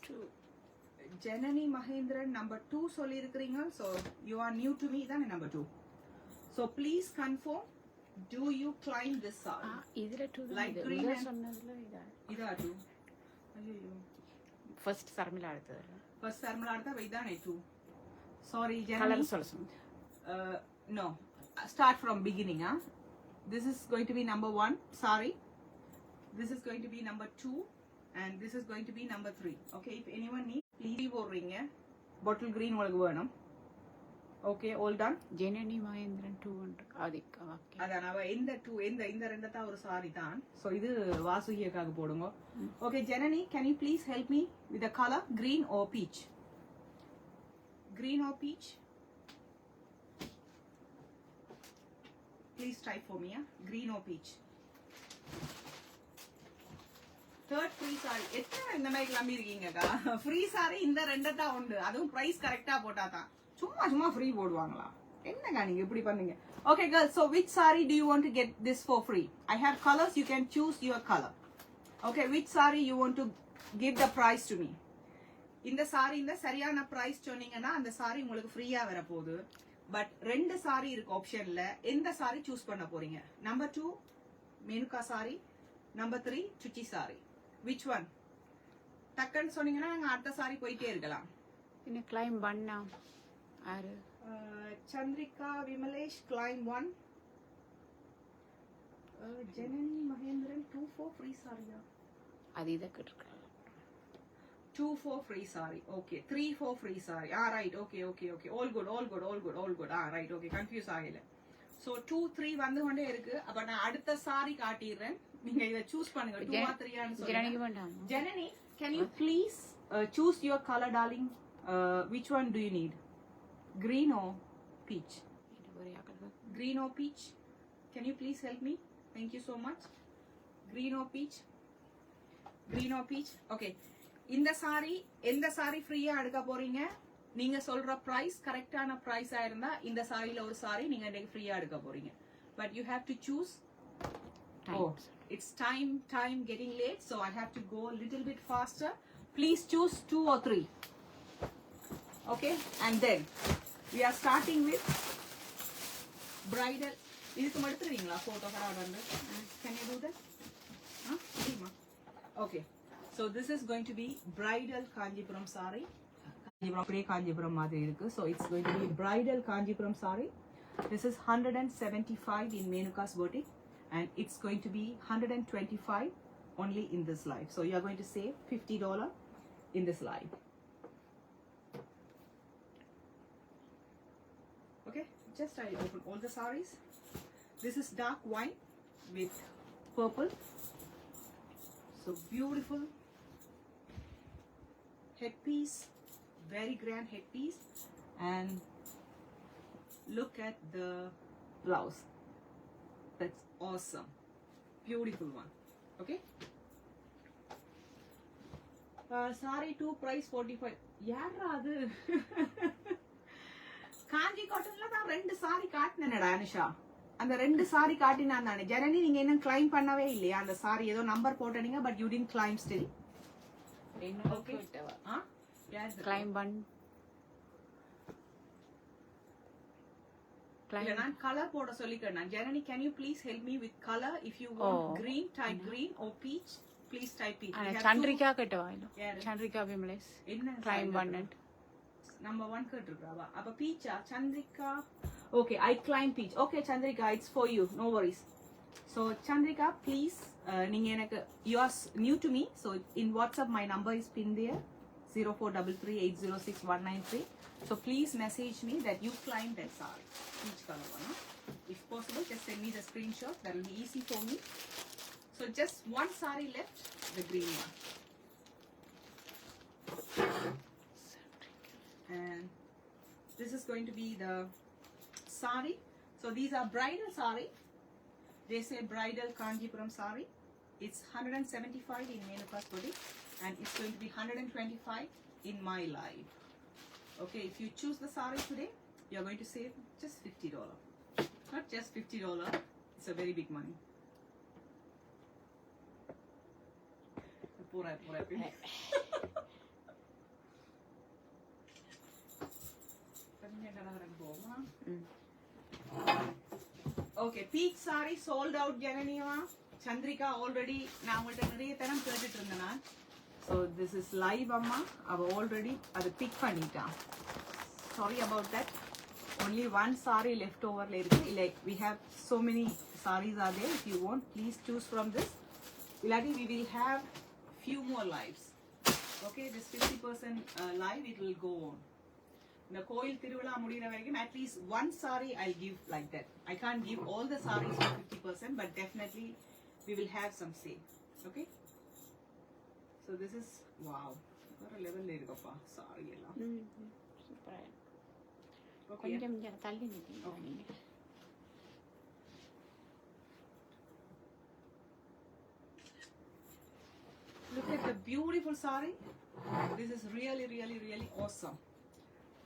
2. Janani Mahendran number 2 solirukringa. So you are new to me then number 2. So please confirm. Do you climb this saree? இதுல 2 Light green and சொன்னதுல இதா 2. ஐயோ. First Sarmila எடுத்தது. First Sarmila எடுத்தா இதானே 2. Sorry Janani. Colour சொல்லுங்க. No. Start from beginning. This is going to be number 1. Sorry. This is going to be number 2. And this is going to be number 3. Okay. If anyone needs, please ring. Bottle green உங்களுக்கு வேணும். Okay. All done. Janani Mahendran 200. அதுக்கு okay. அதான் அவ இந்த 2 இந்த ரெண்டா ஒரு sorry தான். So இது வாசுகியக்காக போடுங்க. Okay Janani, can you please help me with the color green or peach? Green or peach? Please type for me. Green or peach? Third free saree. எத்தனை இந்த மாதிரி கிளம்பி இருக்கீங்கக்கா? Free saree இந்த ரெண்டா உண்டு. அதுவும் price கரெக்ட்டா போட்டாதான். சும்மா free போடுவாங்களா? என்னங்க நீங்க இப்படி பண்ணீங்க? Okay girls, so which saree do you want to get this for free? I have colors, you can choose your color. Okay, which saree you want to give the price to me? இந்த saree இந்த சரியான price சொன்னீங்கன்னா அந்த saree உங்களுக்கு ஃப்ரீயா வர போகுது. But ரெண்டு saree இருக்கு ஆப்ஷன்ல. எந்த saree சூஸ் பண்ண போறீங்க? Number 2 Menuka saree, number 3 Chuchi saree. Which one? டக்குன்னு சொன்னீங்கன்னா நாங்க அடுத்த saree போயிட்டே இருக்கலாம். இன்ன கிளைம் பண்ணா ஆறு Chandrika Vimalesh climb 1. Janani Mahendran 2 for free saree. அது இத கேட்கறேன். 2 for free saree. Okay. 3 for free saree. Right. Okay. All good. Right. Okay. Confuse ஆகல. So 2, 3 வந்து கொண்டே இருக்கு. அப்ப நான் அடுத்த saree காட்டிறேன். நீங்க இத சூஸ் பண்ணுங்க. 2 or 3 ஆன்னு சொல்லுங்க. ஜனனிக்கு வேண்டாம். Janani, can you please choose your color, darling. Which one do you need? Green or peach? Green or peach? Can you please help me? Thank you so much. Green or peach? Green or peach? Okay. இந்த sorry எந்த sorry ஃப்ரீயா எடுக்க போறீங்க? நீங்க சொல்ற price கரெக்டான பிரைஸா இருந்தா இந்த சாரியில ஒரு சாரி நீங்க ஃப்ரீயா எடுக்க போறீங்க. But you have to choose. Oh, it's time getting late, so I have to go a little bit faster. Please choose 2 or 3. Okay, and then we are starting with bridal. இதுக்கு மட்டும் எடுத்துறீங்களா photo கரெக்டா? Can you do that? Okay. So this is going to be bridal Kanjipuram saree. Kanjipuram மாதிரி இருக்கு. So it's going to be bridal Kanjipuram saree. This is 175 in Menuka's boutique, and it's going to be 125 only in this live. So you are going to save $50 in this live. Okay, just I open all the sarees. This is dark wine with purple. So beautiful headpiece, very grand headpiece, and look at the blouse. That's awesome, beautiful one. Okay, saree 2 price 45. யாரா அது? காஞ்சி காட்டன்ல தான் ரெண்டு sorry காட்டினேடா Anusha. அந்த ரெண்டு sorry காட்டினான் தானே ஜனனி, நீங்க இன்னும் கிளைம் பண்ணவே இல்லையா அந்த சாரி? ஏதோ நம்பர் போட்டீங்க, but you didn't claim still. Okay. Yes, Climb one. இல்ல நான் கலர் போட சொல்லிக்கிறேன். Janani, can you please help me with color? If you want green, type green, or peach, please type peach. Chandrika kettavailo. Chandrika Vimales. Climb one and number 1 கேட்டிருக்காவா? அப்ப peach-ஆ? Chandrika. Okay, I climb peach. Okay, Chandrika, it's for you. No worries. So Chandrika, please, நீங்க எனக்கு, you are new to me, so in WhatsApp my number is pinned there, 0433806193. So please message me that you climbed that saree, peach color one. If possible, just send me the screenshot. That will be easy for me. So just one saree left, the green one. And this is going to be the saree. So these are bridal saree. They say bridal Kanjipuram saree. It's 175 in Menuka's boutique, and it's going to be 125 in my live. Okay, if you choose the saree today, you're going to save just $50. Not just $50, it's a very big money. Poor. Okay, peach saree sold out, Jananiya. Chandrika already நான் உங்கள்ட்ட நிறைய தரம் கேட்டுட்டு இருந்தேன். So this is live அம்மா. அவ already அதை pick பண்ணிட்டான். Sorry about that. Only one saree left over இருக்கு. Like we have so many sarees are there. If you want, please choose from this. இல்லாட்டி we will have few more lives. Okay, this 50% live, it will go on. இந்த கோயில் திருவிழா முடிகிற வரைக்கும் at least one saree I'll give like that. I can't give all the sarees for 50%, but definitely we will have some sale. Okay, so this is wow, வேற லெவல்ல இருக்குப்பா saree எல்லாம். சூப்பரா. Okay, கொஞ்சம் தள்ளி நிக்கீங்க நீங்க. look at the beautiful saree. This is really awesome.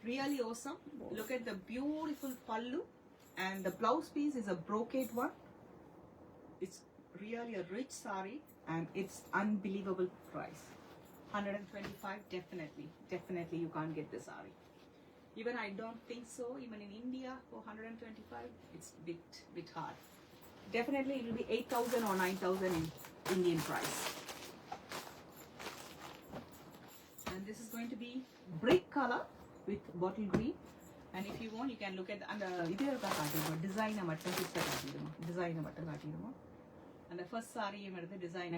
Really awesome. Look at the beautiful pallu, and the blouse piece is a brocade one. It's really a rich saree, and it's unbelievable price. 125, definitely you can't get this saree. Even I don't think so. Even in India for 125, it's bit hard. Definitely it will be 8,000 or 9,000 in Indian price. And this is going to be brick color with bottle green, and if you want you can look at the design and the first saree design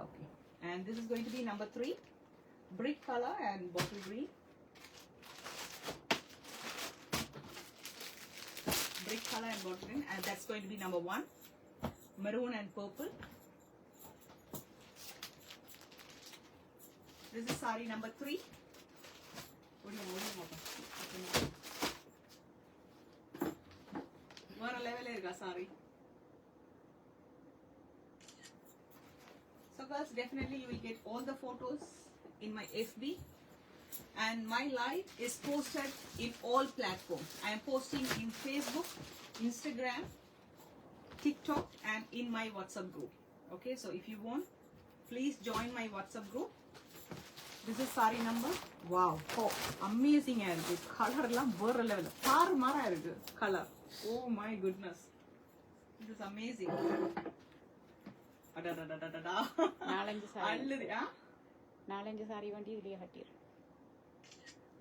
okay. And this is going to be number 3, brick color and bottle green. Brick color and bottle green, and that's going to be number 1, maroon and purple. This is saree number 3. What a level is saree. So girls, definitely you will get all the photos in my FB, and my live is posted in all platforms. I am posting in Facebook, Instagram, TikTok, and in my WhatsApp group. Okay, so if you want, please join my WhatsApp group. This is saree number. Wow, oh, amazing and the color la vera level. Far mara irukku color. Oh my goodness, this is amazing. Adadadadada. நாலஞ்சு sorry அல்லது நாலஞ்சு sorry வண்டி இதுலயே கட்டிரு.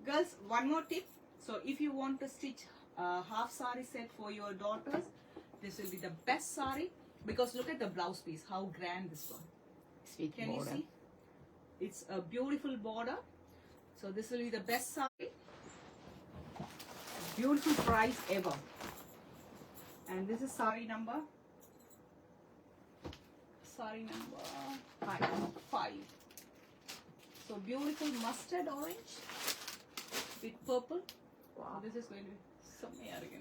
Girls, one more tip. So if you want to stitch a half saree set for your daughters, this will be the best saree, because look at the blouse piece, how grand this one. Sweet Can you border. see? It's a beautiful border. So this will be the best saree. Beautiful price ever. And this is saree number 5. So beautiful mustard orange with purple. Wow, this is going to be செம்மையா இருக்கு.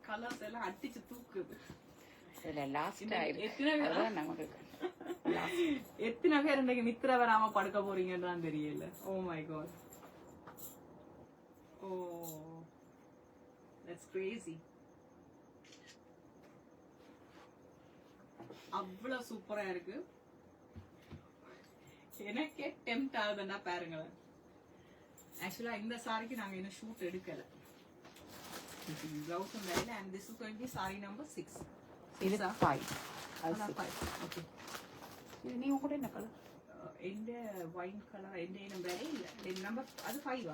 Colours எல்லாம் அடிச்சு தூக்குது. இதுல last ஆயிருக்கு. எத்தனை பேர் அதான் நமக்கு எத்தனை பேர் இன்னைக்கு நித்திர வராம படுக்க போறீங்கன்றான் தெரியல. Oh my god. Oh, that's crazy. அவ்வளவு சூப்பரா இருக்கு. எனக்கே டெம்ப்ட் ஆகுதுன்னா பாருங்களேன். ஆக்சுவலா இந்த சாரிக்கு நாங்க இன்னும் ஷூட் எடுக்கல. பிளவுஸ் வேலை. and this is going to be saree number 6. இது 5. அது 5. Okay. இது நீ கூட என்ன கலர்? எந்த வைன் கலர் எந்த நம்பரே இல்ல. நம்பர் அது 5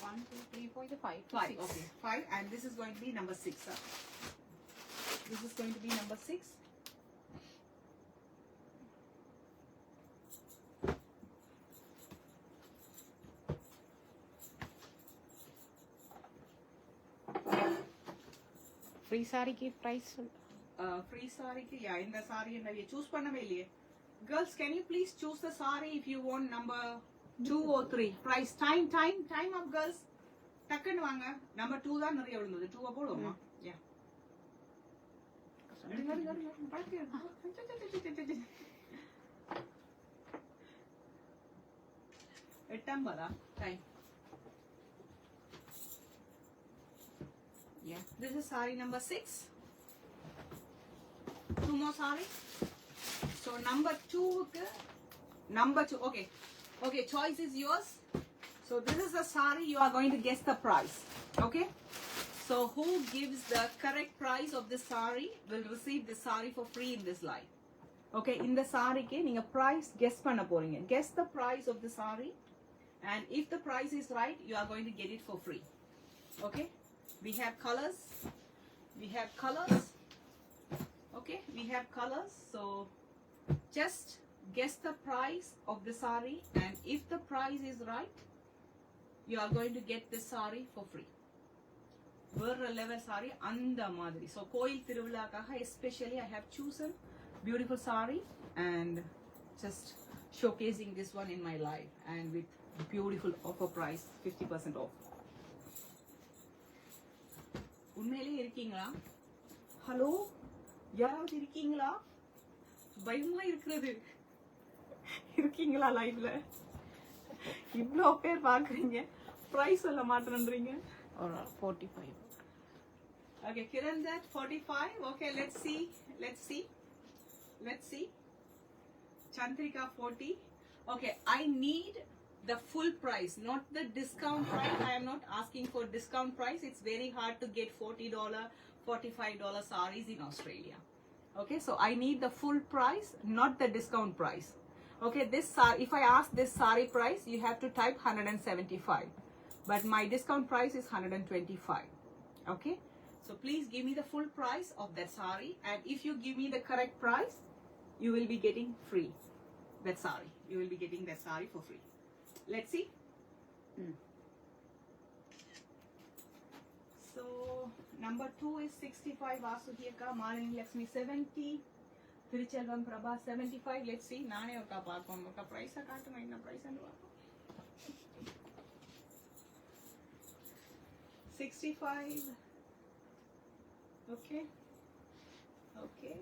1 2 3 4 இது 5. 5. Okay, 5, and this is going to be number 6. This is going to be number 6. Free சாரிக்கு price Free saree ki yeah, in the saree and ye choose பண்ணவே இல்லையே. Girls, can you please choose the saree if you want number 2 or 3? Price, time up girls. டக்குன்னு வாங்க. number 2 தான் நிறைய விழுந்தது. 2 போடுவோமா? Yeah. எட்டம்பதா time. Yeah, this is saree number 6. 2 more saree. So number 2, okay, choice is yours. So this is the saree, you are going to guess the price. Okay, so who gives the correct price of this saree will receive the saree for free in this live. Okay, in the saree ke neenga price guess panna poringa. Guess the price of the saree, and if the price is right, you are going to get it for free. Okay, we have colors. Okay, we have colors. So just guess the price of the saree, and if the price is right, you are going to get this saree for free. Vera level saree anda madri. So koil thiruvulakaga especially I have chosen beautiful saree and just showcasing this one in my live, and with beautiful offer price 50% off. உண்மையிலே இருக்கீங்களா? Hello, யாராவது இருக்கீங்களா? பயமா இருக்கிறது. இருக்கீங்களா லைவ்ல? இவ்ளோ பேர் பாக்குறீங்க, பிரைஸ் சொல்ல மாட்டேன்றீங்க. ஒரு 45. Okay, Kiran that 45. Okay, let's see. Chandrika 40. Okay, I need the full price, not the discount price. I am not asking for discount price. It's very hard to get $40, $45 sarees in Australia. Okay, so I need the full price, not the discount price. Okay, this saree, if I ask this saree price, you have to type 175, but my discount price is 125. Okay, so please give me the full price of that saree, and if you give me the correct price, you will be getting free that saree. You will be getting that saree for free. Let's see. So number 2 is 65, Vasudhiyaka, Malini Lakshmi 70, Tiruchelvam Prabha 75. Let's see. Nane oka paakom. Oka price kaatuma inna price andu paakom. 65. Okay. Okay.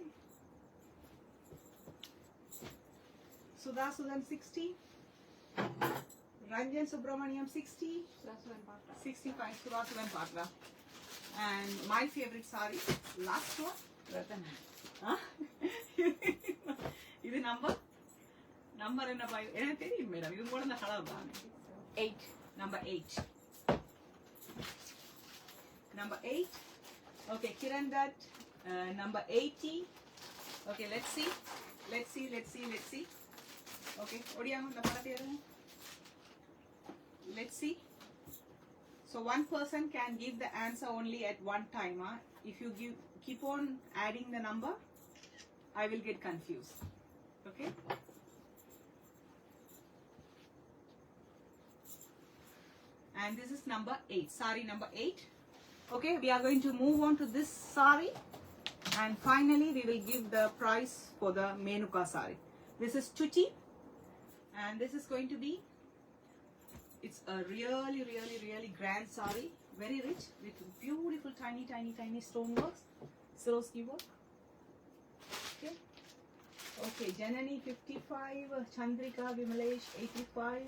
Sudha Sudan 60. Ranjan Subramaniam 60. 65 Sudha Sudan Patra. And my favorite saree, last one. Huh? இது number என்ன பாய் எனக்கு தெரியும் madam இது கூட இந்த colour தான் 8. Number 8. Number 8. Okay, Kiran Dutt, number 80. Okay, let's see. Okay, odiyanga இந்த படத்தை எடுங்க. Let's see. So one person can give the answer only at one time. If you keep on adding the number, I will get confused. Okay. And this is number 8. Sari number 8. Okay, we are going to move on to this sari. And finally, we will give the price for the Menuka sari. This is Chuchi. And this is going to be, it's a really grand sari. Very rich with beautiful tiny stoneworks. Swarovski work. Okay. Okay, Janani 55, Chandrika Vimalesh 85.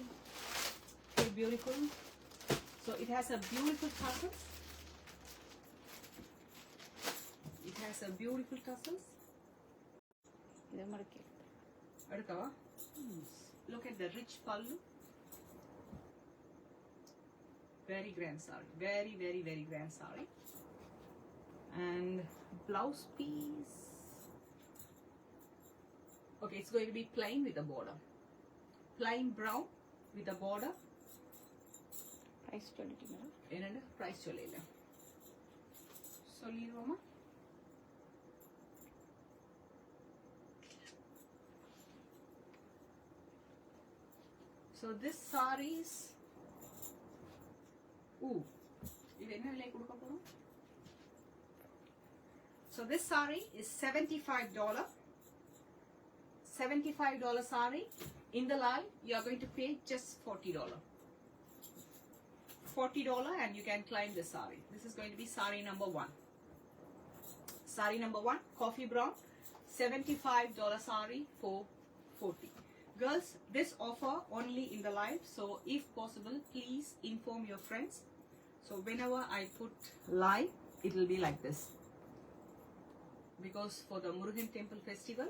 Okay, beautiful. So it has a beautiful tassels. இது மடக்கி Adukava. Look at the rich pallu. Very grand saree. Very grand saree. And blouse piece. Okay, it's going to be plain with a border. Plain brown with a border. price சொல்லிட்டீங்களா? என்னது price சொல்லல. சொல்லிடுவோமா? So this sarees, இது என்ன விலை கொடுக்க போறோம்? So this saree is $75. $75 saree. In the live, you are going to pay just $40. $40 and you can claim the saree. This is going to be saree number 1. Saree number 1, coffee brown, $75 saree for $40. Girls, this offer only in the live, so if possible, please inform your friends. So whenever I put live, it will be like this. Because for the Murugan Temple Festival,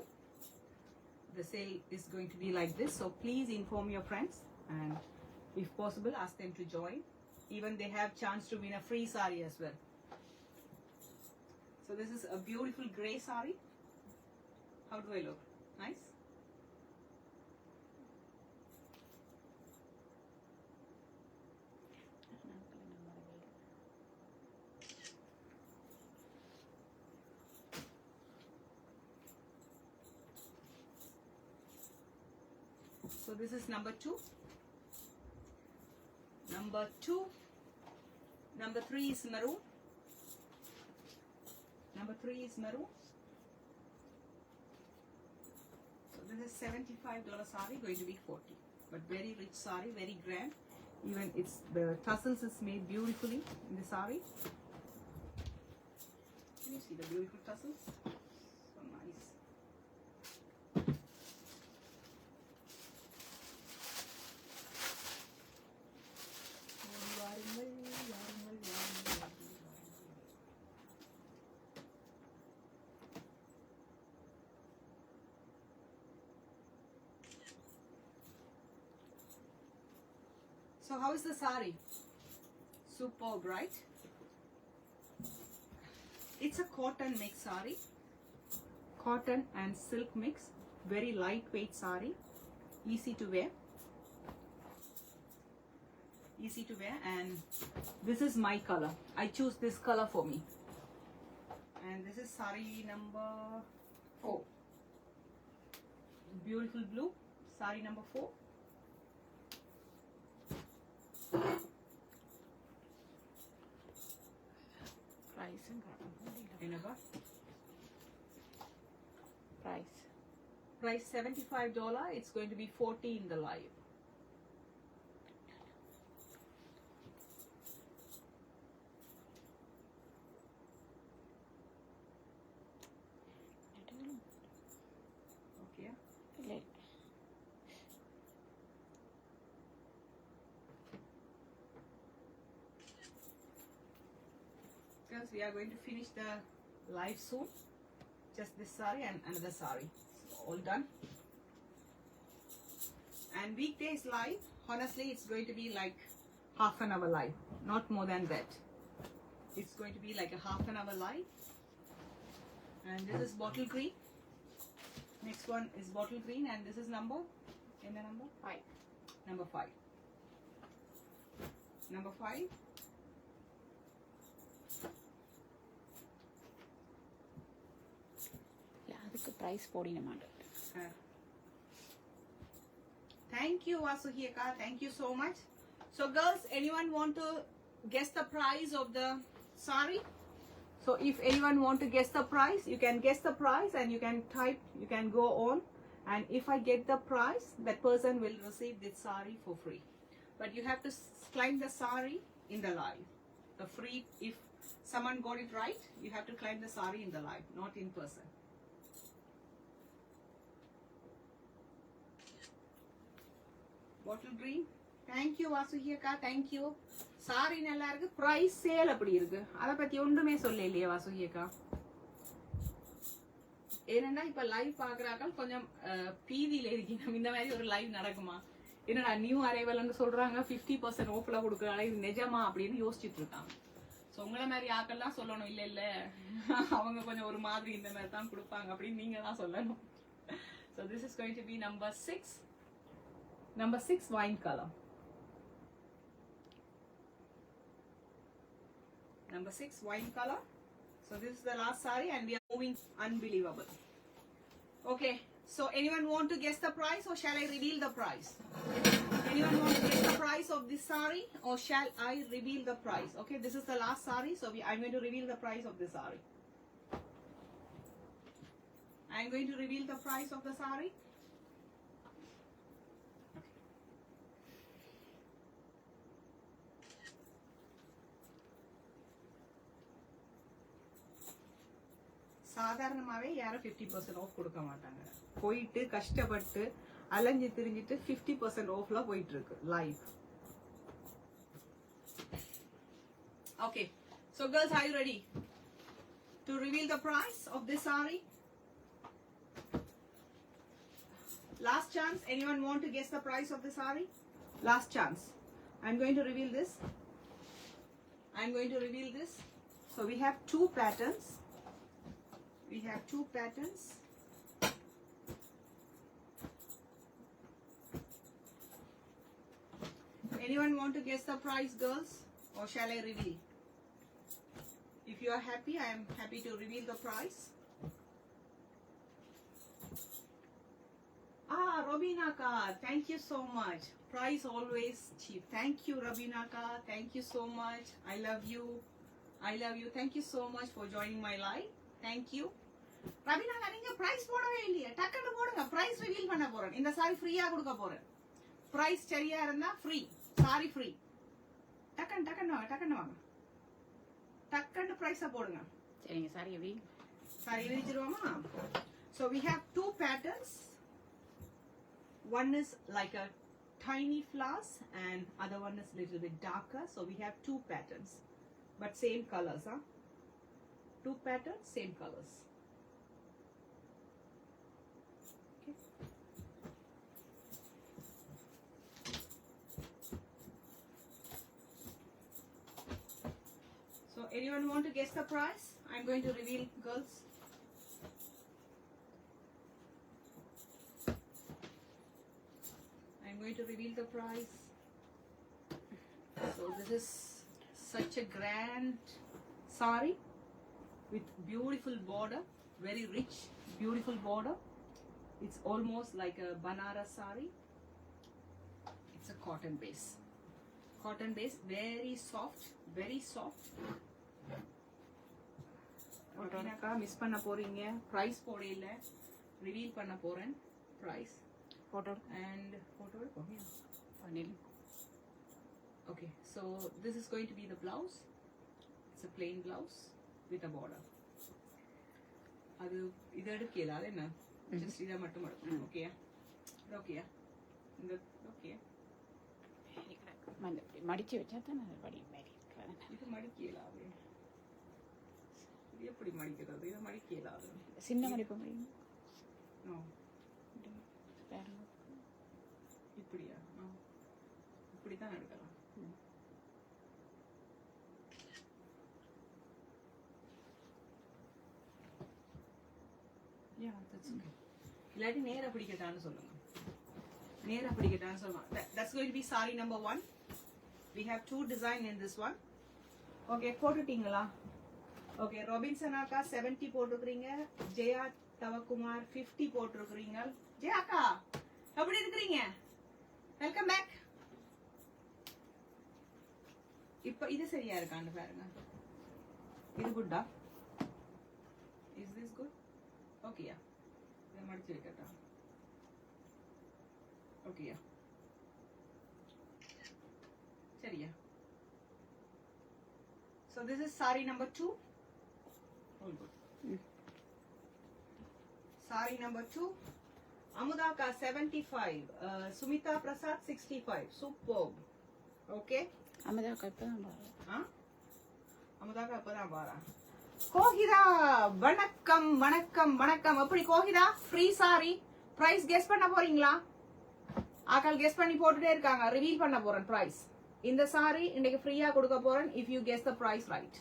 the sale is going to be like this. So please inform your friends and if possible, ask them to join. Even they have chance to win a free saree as well. So this is a beautiful grey saree. How do I look? Nice? So this is number 2. Number 2. Number 3 is maroon. Number 3 is maroon. So this is $75 saree, going to be $40. But very rich saree, very grand. Even it's the tassels is made beautifully in the saree. Can you see the beautiful tassels? So nice. So how is the saree? Superb, right? It's a cotton mix saree. Cotton and silk mix. Very lightweight saree. Easy to wear. Easy to wear, and this is my color. I choose this color for me. And this is saree number 4. Beautiful blue. Saree number 4. price Enaba? price price $75. It's going to be $40 in the live. Okay. இல்லை Because we are going to finish the live soon. Just this sari and another sari. So all done. And weekdays live, honestly, it's going to be like half an hour live, not more than that. It's going to be like a half an hour live. And this is bottle green. Next one is bottle green, and this is number. In the number 5. number 5. Number 5. இல்லை அதுக்கு price போடின மாட்டேன். Thank you, Vasuhika. Thank you so much. So, girls, anyone want to guess the price of the sari? So, if anyone want to guess the price, you can guess the price and you can type. You can go on, and if I get the price, that person will receive this sari for free. But you have to claim the sari in the live. The free. If someone got it right, you have to claim the sari in the live, not in person. Bottle green. Thank you, Vasuhika. Thank you. Sari நல்லா இருக்கு. Price sale அப்படி இருக்கு. அத பத்தி ஒண்ணுமே சொல்ல இல்லையா Vasuhika? ஏன்னா இப்ப லைவ் பாக்குறாக்கள் கொஞ்சம் பீதியில இருக்கீங்க. இந்த மாதிரி ஒரு லைவ் நடக்குமா? என்னடா நியூ அரைவல்னு சொல்றாங்க 50% ஆஃப்ல கொடுக்கறாங்க. இது நிஜமா அப்படின்னு யோசிச்சிட்டு இருக்காங்க. சோ உங்கள மாதிரி ஆக்கெல்லாம் சொல்லணும் இல்ல இல்ல. அவங்க கொஞ்சம் ஒரு மாதிரி இந்த மாதிரி தான் கொடுப்பாங்க அப்படி நீங்க தான் சொல்லணும். So this is going to be number 6. Number 6 wine color. Number 6 wine color. So this is the last sari and we are moving unbelievable. Okay, so anyone want to guess the price or shall I reveal the price? Anyone want to guess the price of this sari or shall I reveal the price? Okay, this is the last sari, so I'm going to reveal the price of the sari. I'm going to reveal the price of the sari. சாதாரணமாவே யாரும் 50% of கொடுக்க மாட்டாங்க. போயிட்டு கஷ்டப்பட்டு அலைஞ்சு திரிஞ்சிட்டு 50% ஆஃப்ல போயிட்டு இருக்கு live. Okay, so girls, are you ready to reveal the price of this sari? Last chance. Anyone want to guess the price of the sari? Last chance. I'm going to reveal this. I'm going to reveal this. So we have 2 patterns. We have 2 patterns. Anyone want to guess the price, girls, or shall I reveal? If you are happy, I am happy to reveal the price. Robina ka, thank you so much. Price always cheap. Thank you, Robina ka. Thank you so much. I love you. I love you. Thank you so much for joining my live. Thank you. Robina ka, நீங்க price போடவே இல்லையா? டக்குனு போடுங்க. price reveal பண்ண போறேன். இந்த sorry ஃப்ரீயா கொடுக்க போறேன். price சரியா இருந்தா free. Sorry free. டக்குனு வாங்க. டக்குனு price போடுங்க. சரிங்க சாரி எப்படி? Sorry விரிச்சிருவோமா? So we have 2 patterns. One is like a tiny flowers and other one is little bit darker. So we have 2 patterns, but same colors, huh? 2 patterns, same colors. Okay. So anyone want to guess the price? I'm going to reveal, girls. I'm going to reveal the price. So this is such a grand sari with beautiful border, very rich, beautiful border. It's almost like a Banaras sari. It's a cotton base. Cotton base, very soft, very soft. Miss பண்ண போறீங்க, price போடையில reveal பண்ண போறேன். price Photo. and photo. Panel. Okay, so this is going to be the blouse. It's a plain blouse with a border. அது இத எடுக்கல அது என்ன just இத மட்டும் எடுக்கணும். ஓகேயா? ஓகேயா? இந்த ஓகேயா? மடிச்சு வச்சா தான் அது படி மாதிரி இருக்கு. இது மடிக்கல அது. இது எப்படி மடிக்கிறது? இது மடிக்கல அது. சின்ன மடிப்பு முடியும். நோ. பாருங்க. இப்படியா? இப்படி தான் எடுக்கலாம். Yeah, that's okay. இல்லாட்டி நேரா பிடிக்கட்டான்னு சொல்லுங்க. நேரா பிடிக்கட்டான்னு சொல்லுங்க. That's going to be sari number 1. We have 2 design in this one. Okay, போட்டுட்டீங்களா? Okay, Robinson அக்கா 70 போட்டுக்கிறீங்க. ஜெயா தவக்குமார் 50 போட்டுக்கிறீங்க. ஜெயா அக்கா எப்படி இருக்கீங்க? Welcome back. இப்போ இது சரியா இருக்கான்னு பாருங்க. இது குட்டா? Is this good? ஓகேயா? இத மடிச்சு வைக்கட்டா? ஓகேயா? சரியா? So this is sari number 2. All good. Sari number 2. Amudaka 75. Sumita Prasad 65. Superb. Okay. அமதாக்கா இப்பதான் பாரு. அமுதாக்கா இப்பதான் பாரா. கோகிதா வணக்கம் வணக்கம் வணக்கம். எப்படி கோகிதா? ஃப்ரீ சாரி. பிரைஸ் கெஸ் பண்ண போறீங்களா? ஆக்கள் கெஸ் பண்ணி போட்டுட்டே இருக்காங்க. ரிவீல் பண்ண போறேன் பிரைஸ். இந்த சாரி இன்னைக்கு ஃப்ரீயா கொடுக்க போறேன். If you guess the price right.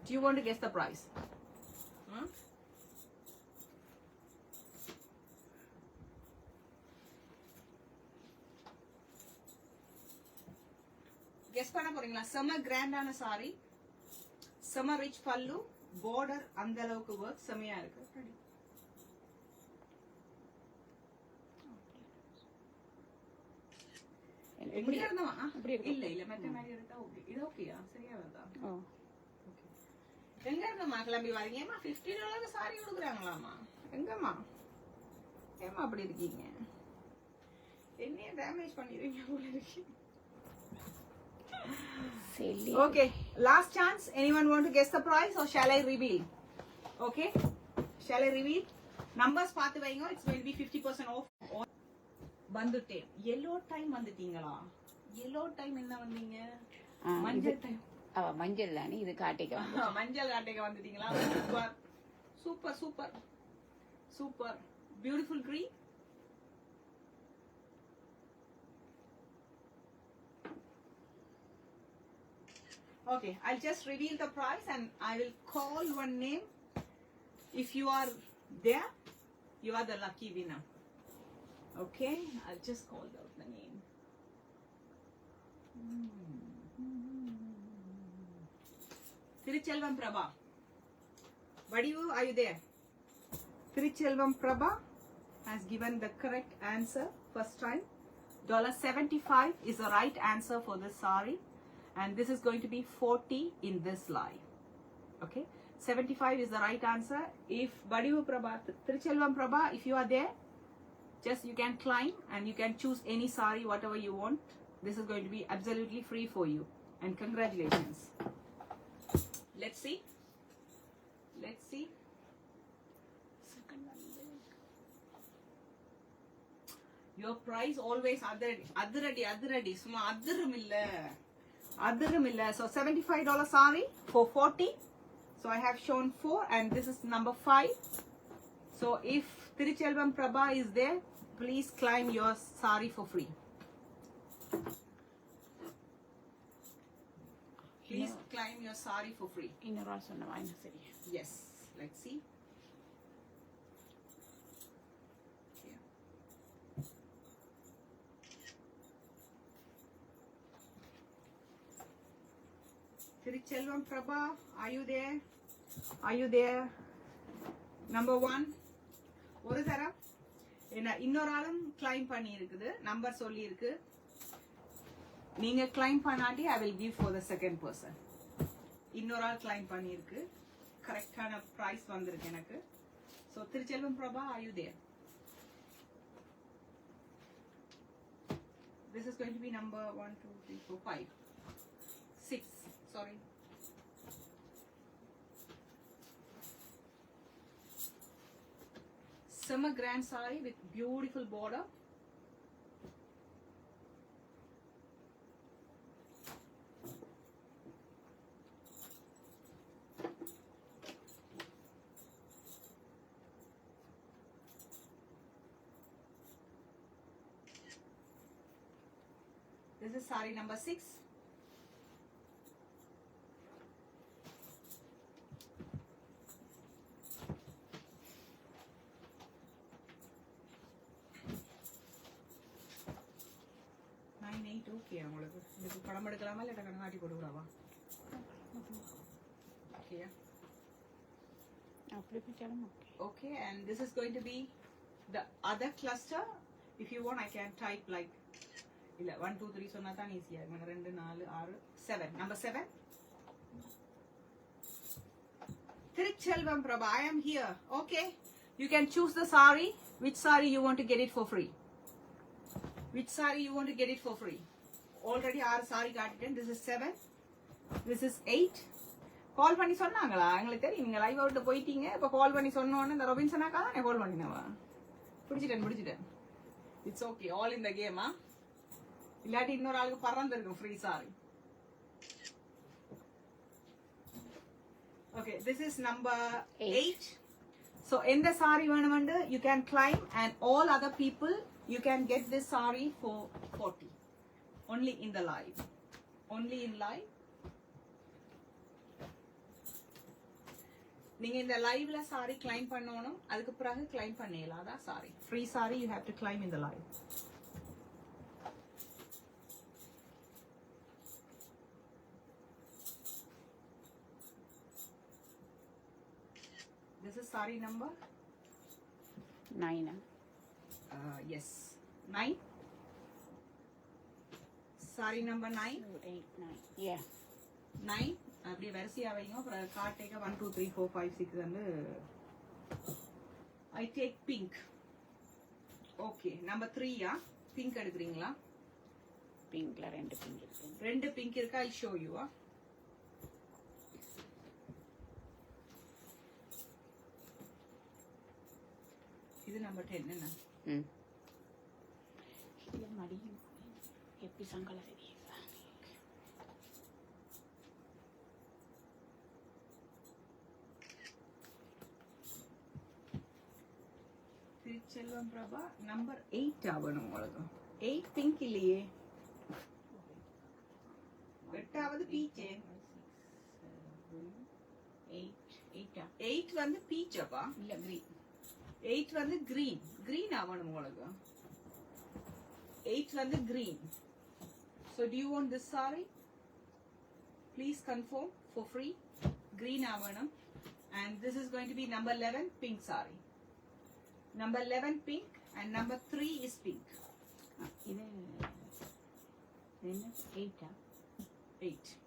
Do you want to guess the price? Guess பண்ண போறீங்களா? செம கிராண்டான சாரி, செம ரிச் பல்லு, பார்டர் அந்த அளவுக்கு ஒர்க் செமையா இருக்கு. எப்படி இருந்தமா? இல்ல இல்ல மத்த மாதிரி எடுத்தா ஓகே. இது ஓகேயா? சரியா வருதா? ஓகே. எங்க இருந்தமா கிளம்பி வரீங்கம்மா? $50 சாரி கொடுக்குறாங்களாமா? எங்கம்மா? ஏமா அப்படி இருக்கீங்க? என்னைய டேமேஜ் பண்ணிடுவீங்க போல இருக்கு. Okay, last chance. Anyone want to guess the price or shall I reveal? Okay, shall I reveal? Numbers பார்த்து வைங்க. It's going to be 50% off. வந்துட்டேன். yellow time வந்துட்டீங்களா? yellow time என்ன வந்தீங்க? மஞ்சள் டைம். மஞ்சள் தானே இது காட்டிக்க. மஞ்சள் காட்டிக்க வந்துட்டீங்களா? Super super super. Beautiful green. Okay, I'll just reveal the price and I will call one name. If you are there, you are the lucky winner. Okay, I'll just call out the name. Thirichelvam Prabha. Vadivu, are you there? Thirichelvam Prabha has given the correct answer first time. $75 is the right answer for this sari. And this is going to be 40 in this lie. Okay, 75 is the right answer. If Badivu Prabha, Thirichelvam Prabha, if you are there, just you can climb and you can choose any sari, whatever you want. This is going to be absolutely free for you. And congratulations. Let's see. Let's see. Your price always adiradi. Suma adirum illa. So $75 sari for 40. So I have shown 4 and this is number 5. So if Thirichelvam Prabha is there, please claim your sari for free. Please claim your sari for free. Yes. Let's see. Thirichelvam Prabha, are you there? Are you there? Number 1. ஒரு தரம் என்ன இன்னொரு ஆளும் claim பண்ணி இருக்குது. Number சொல்லி இருக்கு. நீங்க claim பண்ணாட்டி I will give for the second person. இன்னொரு ஆள் கிளைம் பண்ணி இருக்கு. கரெக்டான பிரைஸ் வந்திருக்கு எனக்கு. So Thirichelvam Prabha, are you there? This is going to be number 1, 2, 3, 4, 5, 6. Sorry. Summer grand saree with beautiful border. This is saree number 6. Okay, உங்களுக்கு இதுக்கு படம் எடுக்கலாமா இல்ல கண்ணாடி போடுறவா? Okay. அப்படி பிச்சாலும் okay. Okay, and this is going to be the other cluster. If you want, I can type like இல்ல 1 2 3 சொன்னா தான் ஈஸியா இருக்கும். 2 4 6 7. Number 7. Trichelvam Prabha, I am here. Okay. You can choose the saree. Which saree you want to get it for free? Which saree you want to get it for free? Already our saree காட்டிட்டேன். This is 7. This is 8. கால் பண்ணி சொன்னாங்களா? உங்களுக்கு தெரியும் நீங்க live out போயிட்டீங்க. இப்ப கால் பண்ணி சொன்னோனே இந்த ரொபின்சனாக்கா தான் கால் பண்ணினவா. பிடிச்சிட்டேன். It's okay. All in the game, இல்லாட்டி இன்னொரு ஆளுக்கு பறந்து இருக்கும் free sorry. Okay, this is number 8. So in the saree வேணுமெண்டு you can climb and all other people you can get this saree for 40. Only in the live. Only in live. நீங்க இந்த லைவ்ல saree climb பண்ணனும். அதுக்கு பிறகு climb பண்ணேலாம் அதான் saree. Free saree you have to climb in the live. This is saree number 9. Yes, 9. Saree number 9. 8, 9. Yeah. 9. அப்படியே வரிசையா வைங்க. அப்புறம் கார்ட் டேக்க 1 2 3 4 5 6 வந்து I take pink. Okay, number 3 pink எடுக்கறீங்களா? பிங்க்ல ரெண்டு பிங்க் இருக்கு. ரெண்டு பிங்க் இருக்கு. I'll show you. இது நம்பர் 10 என்ன? இது மடி எப்படி சங்கல தெரியுதா? திருச்செல்வம் பிரபா நம்பர் 8 ஆவணும் உங்களுக்கு. 8 பிங்க் இல்லையே. 8வது பீச். 8 வந்து பீச் அப்பா. இல்ல கிரீன். 8 வந்து green ஆவணும் உங்களுக்கு. 8 வந்து green. So do you want this saree? Please confirm for free. Green ஆவணும். And this is going to be number 11 pink saree. Number 11 pink and number 3 is pink. இது என்ன 8 8.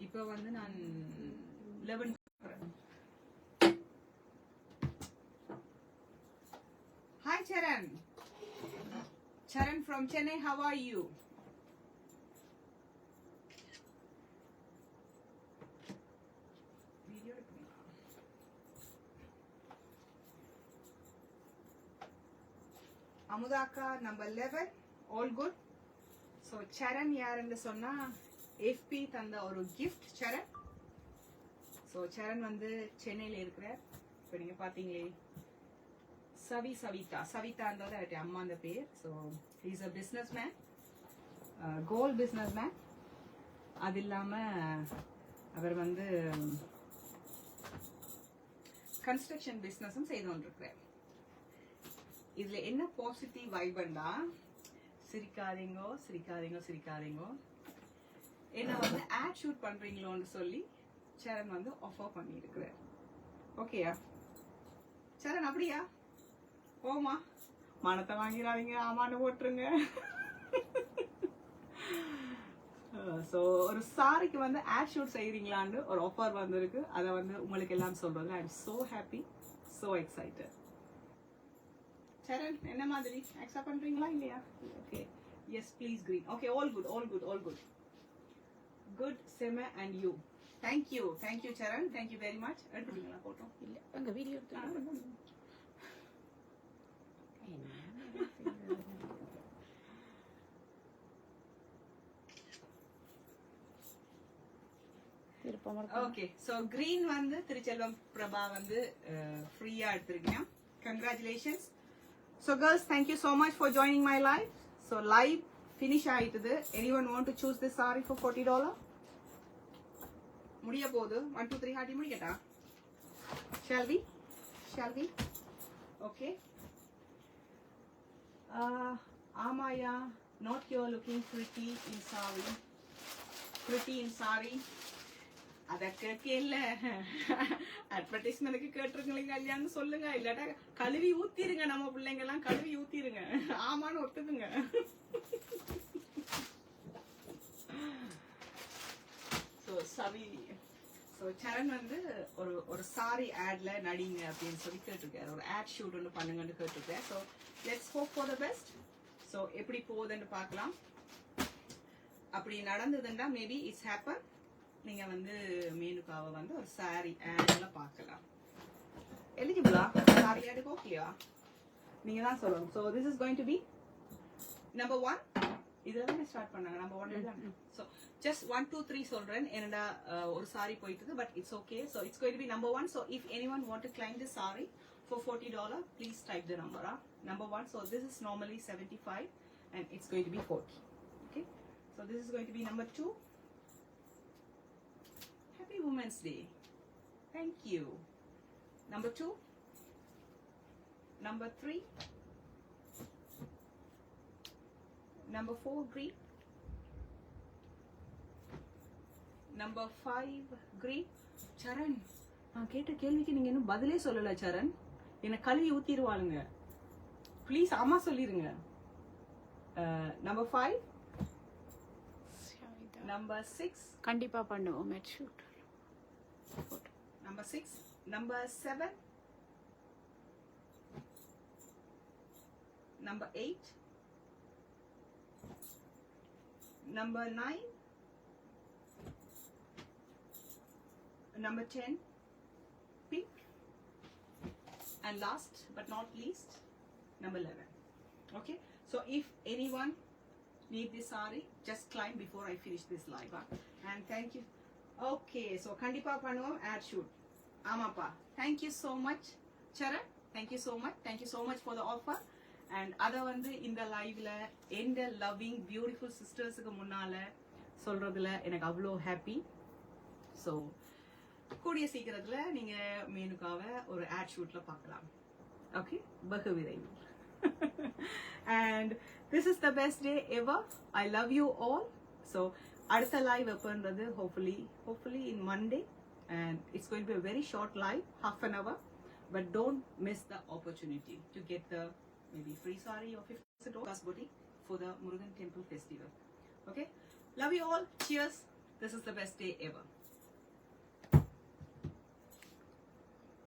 இப்போ வந்து நான் 11 Hi Charan. Charan from Chennai, how are you? Amudaka number 11, all good. So Charan யாருன்னு சொன்னா FP தந்த ஒரு gift Charan. So Charan வந்து சென்னையில இருக்கிறார். இப்போ நீங்க பாத்தீங்களே சவிதான்றது அவருடைய அம்மா அந்த பேர். So he is a businessman, gold businessman. அது இல்லாம அவர் வந்து கன்ஸ்ட்ரக்ஷன் பிசினஸும் செய்து கொண்டிருக்கிறார். இதுல என்ன பாசிட்டிவ் வைபண்டா, சிரிக்காதீங்கோ என்ன வந்து ஆட் ஷூட் பண்றீங்களோன்னு சொல்லி சரண் வந்து ஆஃபர் பண்ணி இருக்கிறார். ஓகேயா சரண்? அப்படியா? போமா, மனத்தை வாங்கிறாதீங்க, ஆமான்னு போட்டுருங்க. ஸோ ஒரு சாரிக்கு வந்து ஆட் ஷூட் செய்கிறீங்களான்னு ஒரு ஆஃபர் வந்திருக்கு. அதை வந்து உங்களுக்கு எல்லாம் சொல்றது. I am so happy, so excited. Saran என்ன மாதிரி அக்செப்ட் பண்றீங்களா இல்லையா? Okay yes please green. Okay all good all good all good. Good Sema and you. Thank you Saran, thank you very much. எடுத்துட்டீங்களா போட்டோ? இல்ல அங்க வீடியோ ஓகே சோ green வந்து திருச்செல்வம் பிரபா வந்து ஃப்ரீயா எடுத்துருக்கீங்க. Congratulations. So girls, thank you so much for joining my live. So live finish ஆயிட்டது. Anyone want to choose this saree for $40? முடிய போகுது. 1 2 3 ஹாட்டி முடிக்கட்டா? Shall we? Okay. ஆமாயா, not you're looking pretty in saree. அத கேட்கல அட்வர்டைஸ்மெண்ட்க்கு கேட்டிருக்கீங்க இல்லையான்னு சொல்லுங்க, இல்லாட்டா கழுவி ஊத்திருங்க. நம்ம பிள்ளைங்க எல்லாம் கழுவி ஊத்திருங்க. ஆமான்னு ஒத்துக்குங்க. சரண் வந்து ஒரு சாரி ஆட்ல நடிங்க அப்படின்னு சொல்லி கேட்டிருக்காரு. ஒரு ஆட் ஷூட் ஒன்று பண்ணுங்கன்னு கேட்டிருக்கேன். So let's hope for the best. So எப்படி போகுதுன்னு பார்க்கலாம். அப்படி நடந்ததுன்னா மேபி இட்ஸ் ஹேப்பன். நீங்க வந்து மேனுக்காவை வந்து ஒரு சாரி ஆட்ல பார்க்கலாம். எலிஜிபிளா சாரி ஆடுக்கு? ஓகேயா? நீங்க தான் சொல்லணும். So this is going to be number 1. இதுல தான் ஸ்டார்ட் பண்ணாங்க. நம்பர் 1 தான். ஸோ just 1 2 3 சொல்றேன். என்னடா ஒரு சாரி போயிட்டது, but it's okay. So it's going to be number 1. So if anyone want to claim this saree for $40, please type the number. Number 1. So this is normally 75 and it's going to be 40. Okay. So this is going to be number 2. Happy Women's Day. Thank you. Number 2. Number 3. Number 4 green. Number 5 green. சரண், நான் கேட்ட கேள்விக்கு நீங்க இன்னும் பதிலே சொல்லல சரண். என்ன கழுவி ஊத்திடுவாளுங்க. Please ஆமா சொல்லிருங்க. Number 5. Number 6. கண்டிப்பா பண்ணுவோம் mat shoot. Number 6. Number 7. Number 8. Number 9. Number 10. Pink. And last but not least, number 11. Okay. So if anyone need this saree, just climb before I finish this live. And thank you. Okay. So kandipa pannuvom ad shoot. Amapa. Thank you so much, Charan. Thank you so much. Thank you so much for the offer. And அத வந்து இந்த லைவ்ல எந்த loving beautiful சிஸ்டர்ஸுக்கு முன்னால சொல்றதுல எனக்கு அவ்வளோ happy. So கூடிய சீக்கிரத்துல நீங்க மேனுக்காவை ஒரு ஆட் ஷூட்ல பார்க்கலாம். ஓகே, பகு விரைவில். And this is the best day ever. I love you all. So அடுத்த live எப்பன்றது hopefully in Monday, and it's going to be a very short live, half an hour, but don't miss the opportunity to get the maybe free saree or 50% off boutique for the Murugan Temple Festival. Okay, love you all. Cheers. This is the best day ever.